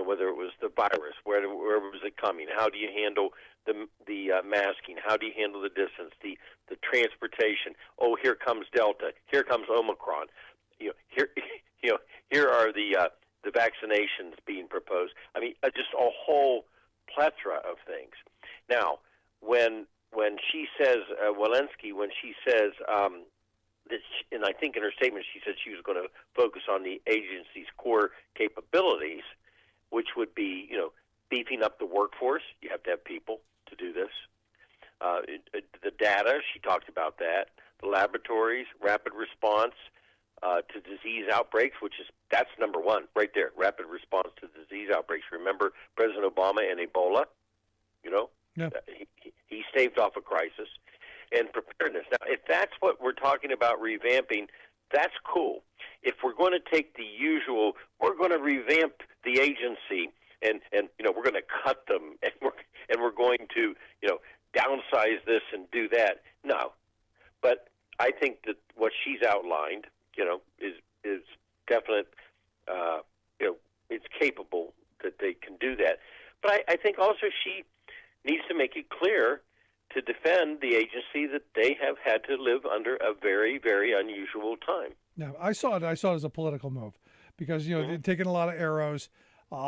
Whether it was the virus, where was it coming? How do you handle the masking? How do you handle the distance? The transportation? Oh, here comes Delta. Here comes Omicron. Here are the vaccinations being proposed. Just a whole plethora of things. Now, when she says Walensky, when she says and I think in her statement she said she was going to focus on the agency's core capabilities, which would be, beefing up the workforce. You have to have people to do this. The data, she talked about that. The laboratories, rapid response to disease outbreaks, that's number one right there, rapid response to disease outbreaks. Remember President Obama and Ebola? Yeah. He staved off a crisis. And preparedness. Now, if that's what we're talking about revamping, that's cool. If we're going to take the usual, we're going to revamp the agency, and we're going to cut them, and we're going to downsize this and do that. No. But I think that what she's outlined, is definite, it's capable that they can do that. But I think also she needs to make it clear to defend the agency that they have had to live under a very, very unusual time. No, I saw it as a political move because, they're taking a lot of arrows.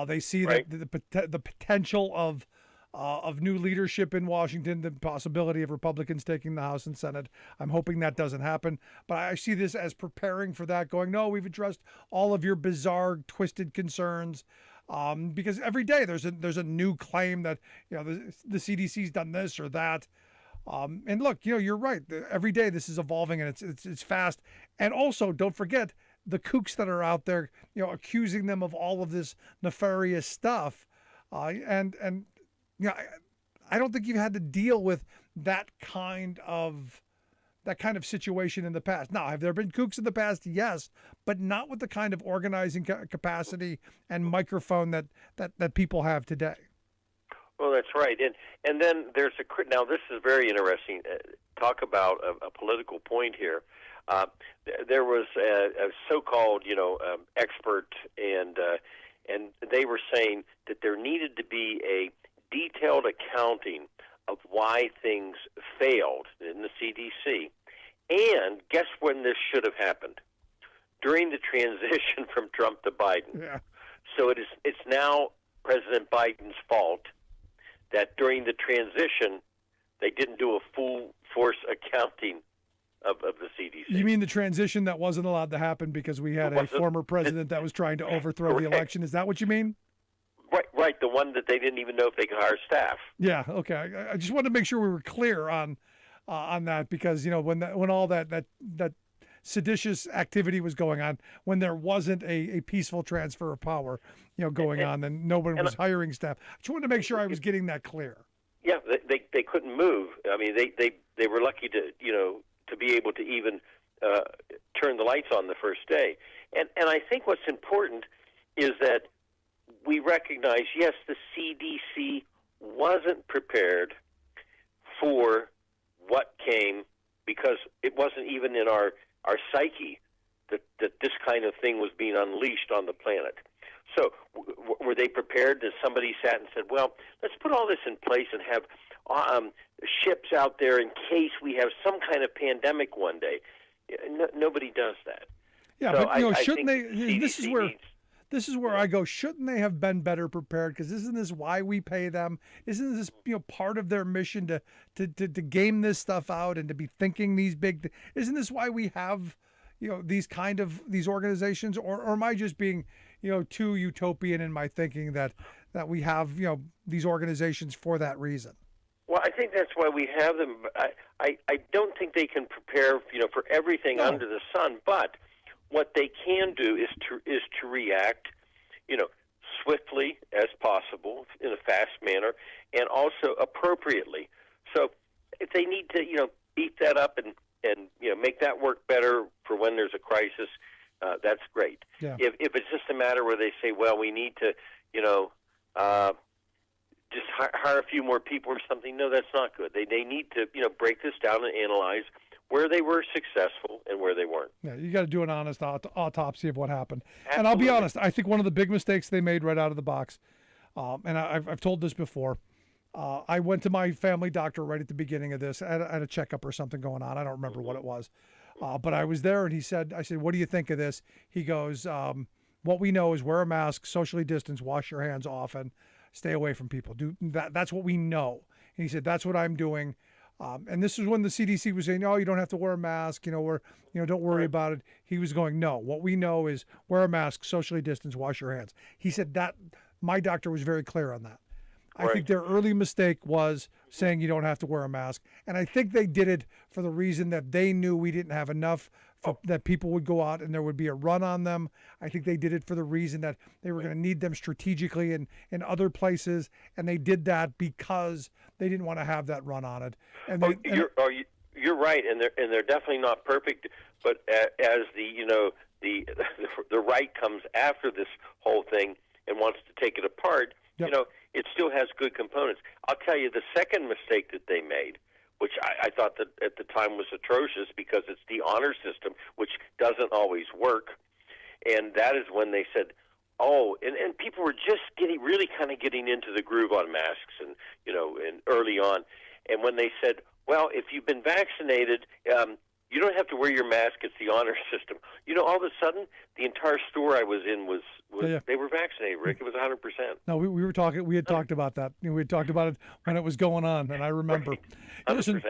They see that the potential of new leadership in Washington, the possibility of Republicans taking the House and Senate. I'm hoping that doesn't happen. But I see this as preparing for that, going, no, we've addressed all of your bizarre, twisted concerns. Because every day there's a new claim that, the CDC's done this or that. And look, you're right. Every day this is evolving and it's fast. And also, don't forget the kooks that are out there, accusing them of all of this nefarious stuff. I don't think you've had to deal with that kind of situation in the past. Now, have there been kooks in the past? Yes, but not with the kind of organizing capacity and microphone that people have today. Well, that's right. And then there's now this is very interesting. Talk about a political point here. There was a so-called, expert, and they were saying that there needed to be a detailed accounting of why things failed in the CDC. And guess when this should have happened? During the transition from Trump to Biden. Yeah. So it's now President Biden's fault that during the transition they didn't do a full force accounting of the CDC. You mean the transition that wasn't allowed to happen because we had a former president that was trying to overthrow the election? Is that what you mean? Right. The one that they didn't even know if they could hire staff. Yeah. Okay. I just wanted to make sure we were clear on that because when all that seditious activity was going on, when there wasn't a peaceful transfer of power, going on, then nobody was hiring staff. I just wanted to make sure I was getting that clear. Yeah, they couldn't move. I mean, they were lucky to be able to even turn the lights on the first day. And I think what's important is that we recognize, yes, the CDC wasn't prepared for what came because it wasn't even in our psyche that this kind of thing was being unleashed on the planet. So were they prepared that somebody sat and said, well, let's put all this in place and have ships out there in case we have some kind of pandemic one day? Nobody does that. Yeah, so but shouldn't they? CDC This is where I go. Shouldn't they have been better prepared? Because isn't this why we pay them? Isn't this part of their mission to game this stuff out and to be thinking these big? Isn't this why we have these organizations? Or am I just being too utopian in my thinking that we have these organizations for that reason? Well, I think that's why we have them. I don't think they can prepare for everything under the sun, but what they can do is to react, swiftly as possible in a fast manner, and also appropriately. So, if they need to, beef that up and make that work better for when there's a crisis, that's great. Yeah. If it's just a matter where they say, well, we need to, just hire a few more people or something, no, that's not good. They need to, break this down and analyze where they were successful and where they weren't. Yeah, you got to do an honest autopsy of what happened. Absolutely. And I'll be honest, I think one of the big mistakes they made right out of the box, and I've told this before, I went to my family doctor right at the beginning of this. I had a checkup or something going on. I don't remember what it was. But I was there, and I said, what do you think of this? He goes, what we know is wear a mask, socially distance, wash your hands often, stay away from people. Do that. That's what we know. And he said, that's what I'm doing. And this is when the CDC was saying, "Oh, you don't have to wear a mask. Don't worry about it." He was going, "No, what we know is wear a mask, socially distance, wash your hands." He said that my doctor was very clear on that. I think their early mistake was saying you don't have to wear a mask, and I think they did it for the reason that they knew we didn't have enough that people would go out and there would be a run on them. I think they did it for the reason that they were going to need them strategically in other places, and they did that because they didn't want to have that run on it. And you're right, and they're definitely not perfect. But as the right comes after this whole thing and wants to take it apart, it still has good components. I'll tell you, the second mistake that they made which I thought that at the time was atrocious because it's the honor system, which doesn't always work. And that is when they said, oh, and people were just really kind of getting into the groove on masks and early on. And when they said, well, if you've been vaccinated, you don't have to wear your mask. It's the honor system. All of a sudden, the entire store I was in was they were vaccinated, Rick. It was 100%. No, we were talking. We had talked about that. We had talked about it when it was going on, and I remember. Right. 100%.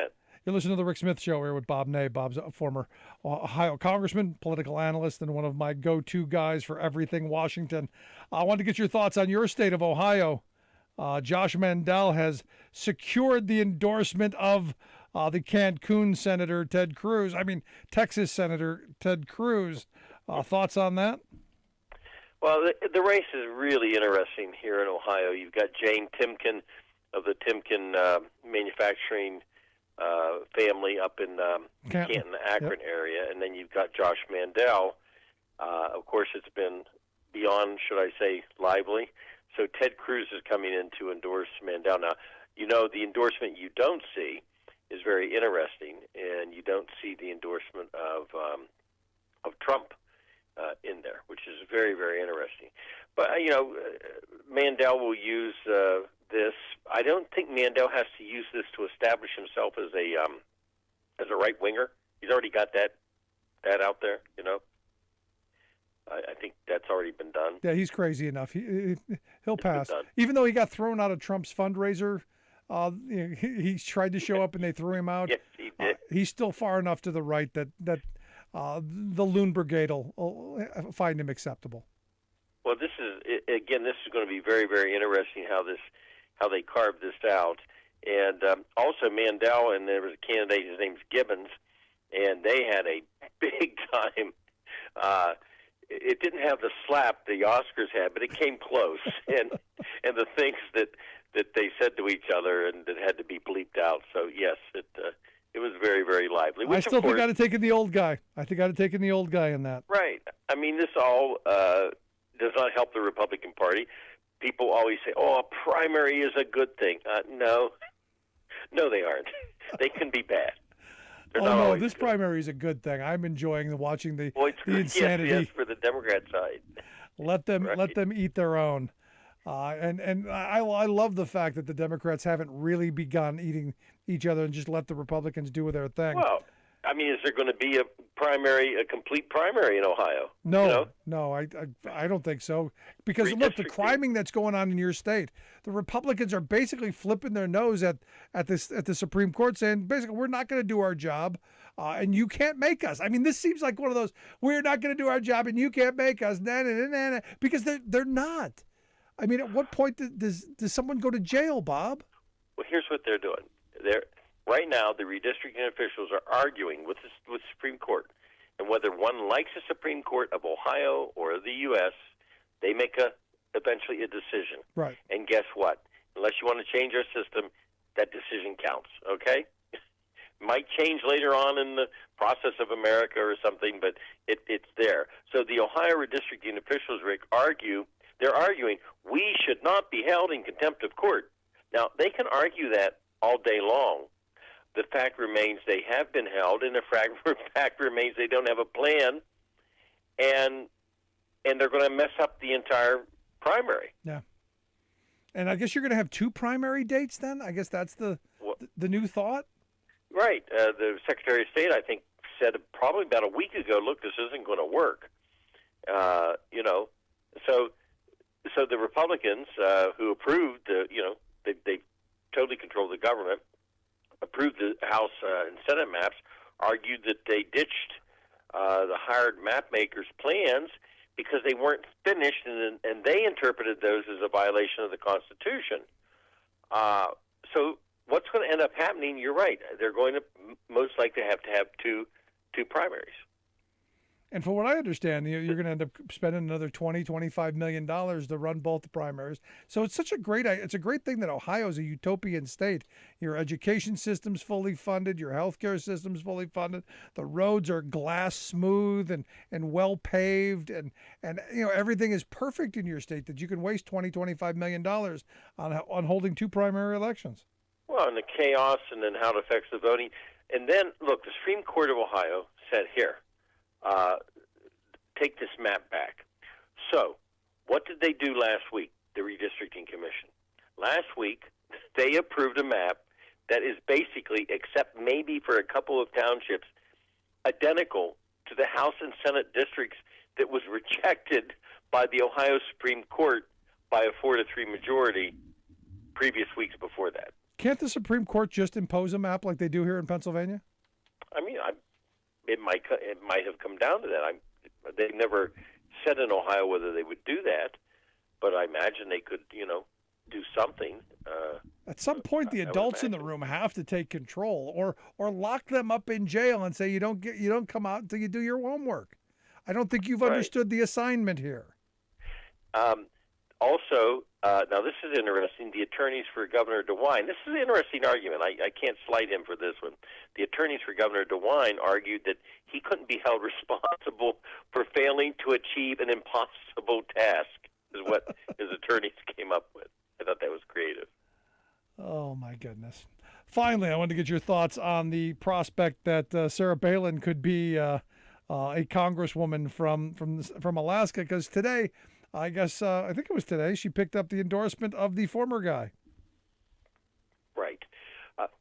You listen to the Rick Smith Show here with Bob Ney. Bob's a former Ohio congressman, political analyst, and one of my go-to guys for everything Washington. I want to get your thoughts on your state of Ohio. Josh Mandel has secured the endorsement of the Cancun Senator Ted Cruz. Texas Senator Ted Cruz. Thoughts on that? Well, the race is really interesting here in Ohio. You've got Jane Timken of the Timken manufacturing family up in Canton, Akron area, and then you've got Josh Mandel. Of course, it's been beyond, should I say, lively. So Ted Cruz is coming in to endorse Mandel. Now, the endorsement you don't see is very interesting, and you don't see the endorsement of Trump in there, which is very, very interesting. But Mandel will use this. I don't think Mandel has to use this to establish himself as a right winger. He's already got that out there. I think that's already been done. Yeah, he's crazy enough. He'll pass. Even though he got thrown out of Trump's fundraiser, he tried to show up and they threw him out. Yes, he did. He's still far enough to the right that the Loon Brigade will find him acceptable. Well, this is going to be very, very interesting how they carve this out. And also Mandel, and there was a candidate, his name's Gibbons, and they had a big time. It didn't have the slap the Oscars had, but it came close. and the things that they said to each other and that had to be bleeped out. So yes, it was very, very lively. I still think I'd have taken the old guy. I think I'd have taken the old guy in that. Right. This all does not help the Republican Party. People always say, "Oh, a primary is a good thing." No, they aren't. They can be bad. This primary is a good thing. I'm enjoying watching the insanity. Yes, for the Democrat side. Let them eat their own. And I love the fact that the Democrats haven't really begun eating each other and just let the Republicans do their thing. Well, is there going to be a complete primary in Ohio? No, I don't think so. Because look, the criming that's going on in your state, the Republicans are basically flipping their nose at the Supreme Court, saying basically we're not going to do our job, and you can't make us. This seems like one of those we're not going to do our job and you can't make us, because they're not. At what point does someone go to jail, Bob? Well, here's what they're doing. Right now, the redistricting officials are arguing with the Supreme Court, and whether one likes the Supreme Court of Ohio or the U.S., they make eventually a decision. Right. And guess what? Unless you want to change our system, that decision counts. Okay. Might change later on in the process of America or something, but it's there. So the Ohio redistricting officials, Rick, they're arguing we should not be held in contempt of court. Now, they can argue that all day long. The fact remains they have been held, and the fact remains they don't have a plan, and they're going to mess up the entire primary. Yeah. And I guess you're going to have two primary dates then? I guess that's the new thought? Right. The Secretary of State, I think, said probably about a week ago, look, this isn't going to work. So the Republicans who approved, they totally control the government, approved the House and Senate maps, argued that they ditched the hired map makers' plans because they weren't finished, and they interpreted those as a violation of the Constitution. So what's going to end up happening, you're right, they're going to most likely have two primaries. And for what I understand, you're going to end up spending another $20-25 million to run both the primaries. So it's a great thing that Ohio is a utopian state. Your education system's fully funded, your healthcare system's fully funded, the roads are glass smooth and well paved, and everything is perfect in your state that you can waste $20-25 million on holding two primary elections. Well, and the chaos, and then how it affects the voting. And then, look, the Supreme Court of Ohio said, here, take this map back. So, what did they do last week, the Redistricting Commission? Last week, they approved a map that is basically, except maybe for a couple of townships, identical to the House and Senate districts that was rejected by the Ohio Supreme Court by a 4-3 majority previous weeks before that. Can't the Supreme Court just impose a map like they do here in Pennsylvania? I mean, it might have come down to that. They've never said in Ohio whether they would do that, but I imagine they could, do something. At some point, the adults in the room have to take control, or lock them up in jail and say you don't come out until you do your homework. I don't think you've understood the assignment here. Also, now this is interesting. The attorneys for Governor DeWine. This is an interesting argument. I can't slight him for this one. The attorneys for Governor DeWine argued that he couldn't be held responsible for failing to achieve an impossible task, is what his attorneys came up with. I thought that was creative. Oh, my goodness. Finally, I wanted to get your thoughts on the prospect that Sarah Palin could be a congresswoman from Alaska, because today, I guess, I think it was today, she picked up the endorsement of the former guy. Right.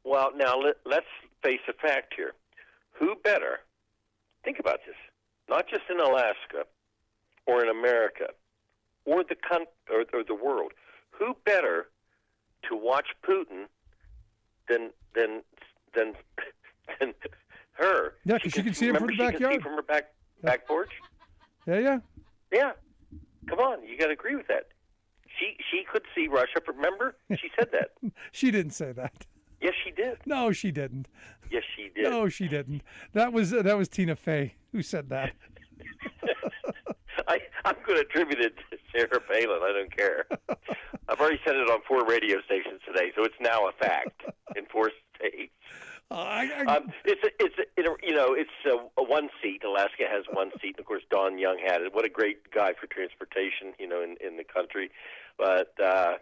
Well, now let's face a fact here. Who better, think about this, not just in Alaska or in America or the world, who better to watch Putin than her? Yeah, because she can see him from the backyard. She can see from her back porch. Yeah. Come on, you got to agree with that. She could see Russia. Remember, she said that. She didn't say that. Yes, she did. No, she didn't. Yes, she did. No, she didn't. That was Tina Fey who said that. I'm going to attribute it to Sarah Palin. I don't care. I've already said it on 4 radio stations today, so it's now a fact in 4 states. It's a 1 seat. Alaska has 1 seat. And of course, Don Young had it. What a great guy for transportation, in the country. But there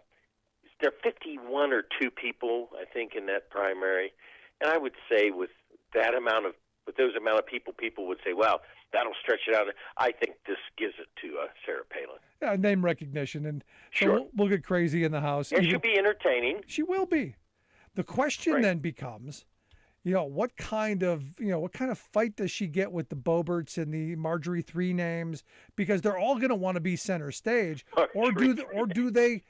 are 51 or 2 people, I think, in that primary. And I would say with those amount of people would say, well, that'll stretch it out. I think this gives it to Sarah Palin. Yeah, name recognition, and so sure. we'll get crazy in the House. And she'll be entertaining. She will be. The question then becomes, what kind of fight does she get with the Boberts and the Marjorie Three Names? Because they're all going to want to be center stage, or do they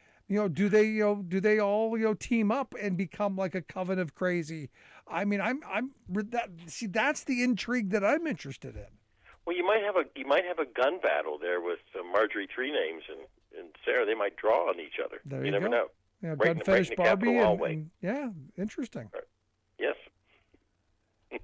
all team up and become like a coven of crazy? I mean, that's the intrigue that I'm interested in. Well, you might have a gun battle there with Marjorie Three Names and Sarah. They might draw on each other. There you never go. know. Yeah, right gun fetish Barbie, and yeah, interesting. Yes.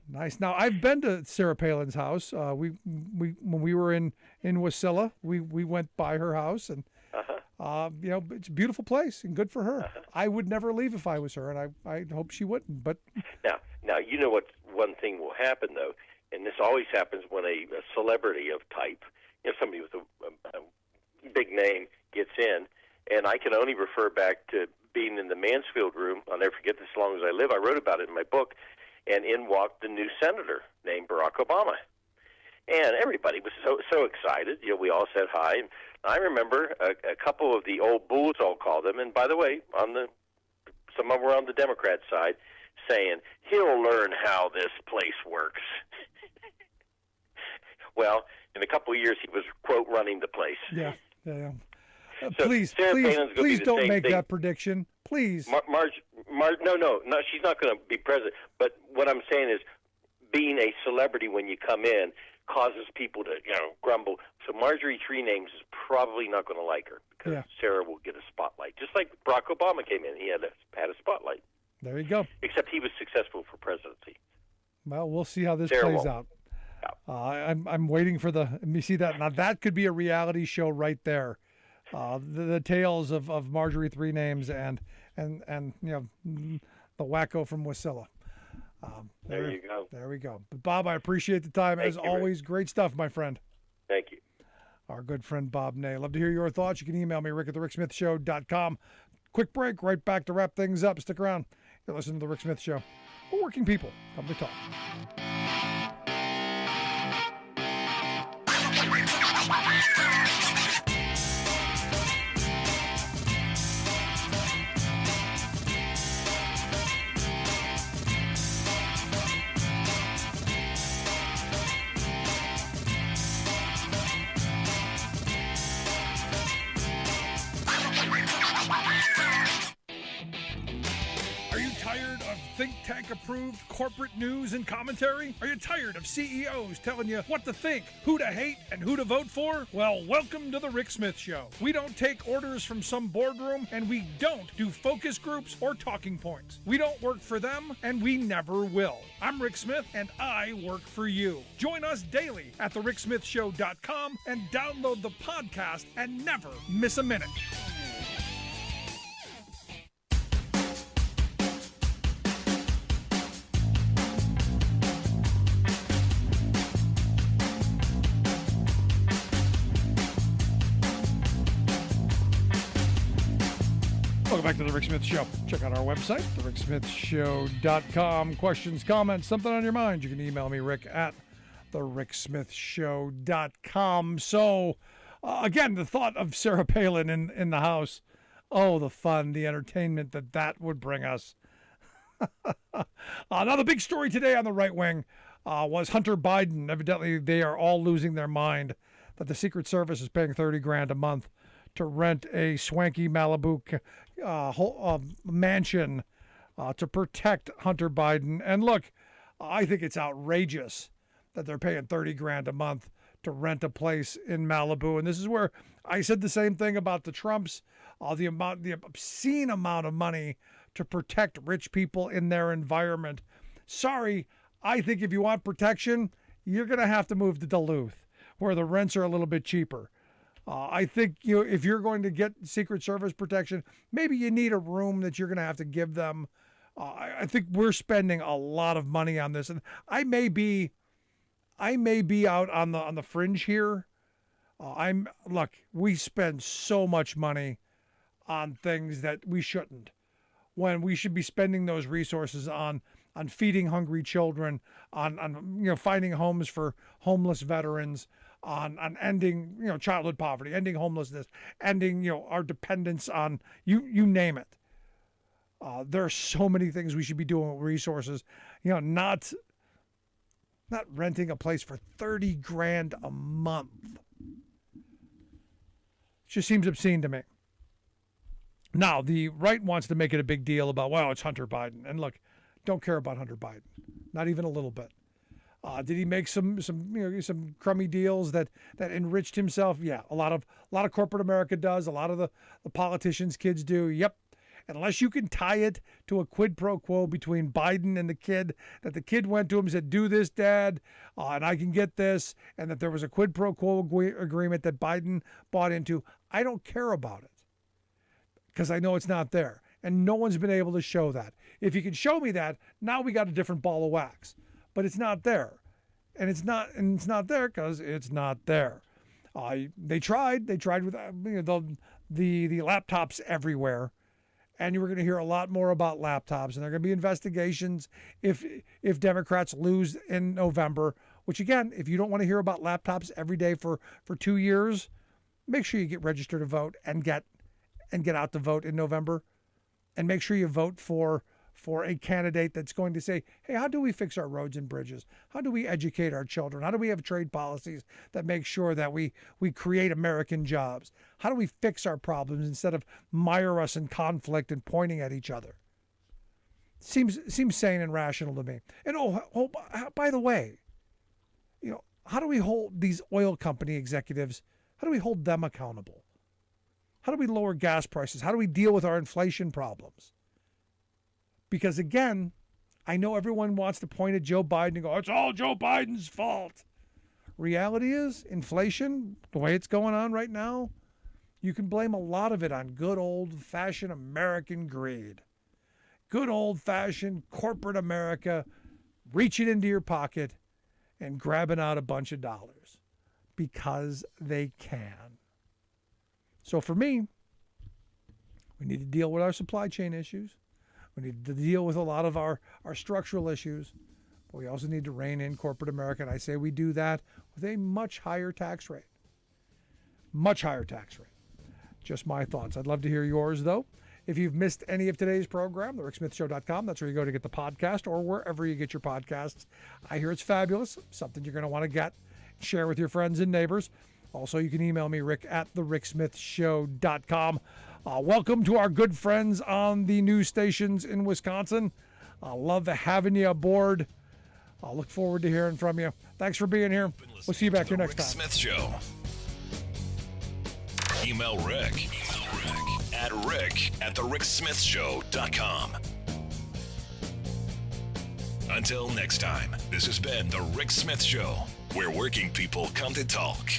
Nice. Now I've been to Sarah Palin's house. We when we were in Wasilla, we went by her house, and it's a beautiful place and good for her. I would never leave if I was her, and I hope she wouldn't. But now you know what? One thing will happen though, and this always happens when a celebrity of type, somebody with a big name gets in, and I can only refer back to being in the Mansfield room. I'll never forget this as long as I live. I wrote about it in my book. And in walked the new senator named Barack Obama. And everybody was so excited. We all said hi. And I remember a couple of the old bulls, I'll call them, and by the way, some of them were on the Democrat side, saying, he'll learn how this place works. Well, in a couple of years, he was, quote, running the place. Yeah. So please don't make that prediction. Please. No, she's not going to be president. But what I'm saying is, being a celebrity when you come in causes people to, grumble. So Marjorie Three Names is probably not going to like her because Sarah will get a spotlight. Just like Barack Obama came in, he had a spotlight. There you go. Except he was successful for presidency. Well, we'll see how this Sarah plays won't. out. I'm waiting for let me see that. Now that could be a reality show right there. The tales of Marjorie Three Names and the wacko from Wasilla. There you go. There we go. But Bob, I appreciate the time. As always, great stuff, my friend. Thank you. Our good friend Bob Ney. Love to hear your thoughts. You can email me, rick@thericksmithshow.com. Quick break, right back to wrap things up. Stick around. You're listening to The Rick Smith Show. We're working people. Come to talk. Think tank approved corporate news and commentary? Are you tired of CEOs telling you what to think, who to hate, and who to vote for? Well, welcome to the Rick Smith Show. We don't take orders from some boardroom, and we don't do focus groups or talking points. We don't work for them, and we never will. I'm Rick Smith, and I work for you. Join us daily at thericksmithshow.com and download the podcast and never miss a minute. Welcome back to the Rick Smith Show. Check out our website, thericksmithshow.com. Questions, comments, something on your mind, you can email me, Rick, at thericksmithshow.com. So, again, the thought of Sarah Palin in the House, oh, the fun, the entertainment that would bring us. Now, the big story today on the right wing was Hunter Biden. Evidently, they are all losing their mind that the Secret Service is paying $30,000 a month to rent a swanky Malibu mansion to protect Hunter Biden. And look, I think it's outrageous that they're paying $30,000 a month to rent a place in Malibu. And this is where I said the same thing about the Trumps, the obscene amount of money to protect rich people in their environment. Sorry, I think if you want protection, you're going to have to move to Duluth, where the rents are a little bit cheaper. I think if you're going to get Secret Service protection, maybe you need a room that you're going to have to give them. I think we're spending a lot of money on this, and I may be out on the fringe here. Look, we spend so much money on things that we shouldn't, when we should be spending those resources on feeding hungry children, on finding homes for homeless veterans, on ending childhood poverty, ending homelessness, ending our dependence on you name it. There are so many things we should be doing with resources. Not renting a place for $30,000 a month. It just seems obscene to me. Now, the right wants to make it a big deal about, well, it's Hunter Biden. And look, don't care about Hunter Biden, not even a little bit. Did he make some crummy deals that enriched himself? Yeah, a lot of corporate America does. A lot of the politicians' kids do. Yep. Unless you can tie it to a quid pro quo between Biden and the kid, that the kid went to him and said, "Do this, Dad, and I can get this," and that there was a quid pro quo agreement that Biden bought into. I don't care about it, because I know it's not there, and no one's been able to show that. If you can show me that, now we got a different ball of wax. But it's not there, and it's not there because it's not there. They tried with the laptops everywhere, and you were going to hear a lot more about laptops, and there are going to be investigations if Democrats lose in November. Which again, if you don't want to hear about laptops every day for 2 years, make sure you get registered to vote and get out to vote in November, and make sure you vote for a candidate that's going to say, hey, how do we fix our roads and bridges? How do we educate our children? How do we have trade policies that make sure that we create American jobs? How do we fix our problems instead of mire us in conflict and pointing at each other? Seems sane and rational to me. And by the way, how do we hold these oil company executives? How do we hold them accountable? How do we lower gas prices? How do we deal with our inflation problems? Because again, I know everyone wants to point at Joe Biden and go, it's all Joe Biden's fault. Reality is, inflation, the way it's going on right now, you can blame a lot of it on good old-fashioned American greed. Good old-fashioned corporate America reaching into your pocket and grabbing out a bunch of dollars because they can. So for me, we need to deal with our supply chain issues. We need to deal with a lot of our structural issues. But we also need to rein in corporate America. And I say we do that with a much higher tax rate. Much higher tax rate. Just my thoughts. I'd love to hear yours, though. If you've missed any of today's program, thericksmithshow.com, that's where you go to get the podcast, or wherever you get your podcasts. I hear it's fabulous, something you're going to want to get, share with your friends and neighbors. Also, you can email me, rick@thericksmithshow.com. Welcome to our good friends on the news stations in Wisconsin. I love having you aboard. I'll look forward to hearing from you. Thanks for being here. We'll see you back here next time. Rick Smith Show. Email Rick at rick@thericksmithshow.com. Until next time, this has been The Rick Smith Show, where working people come to talk.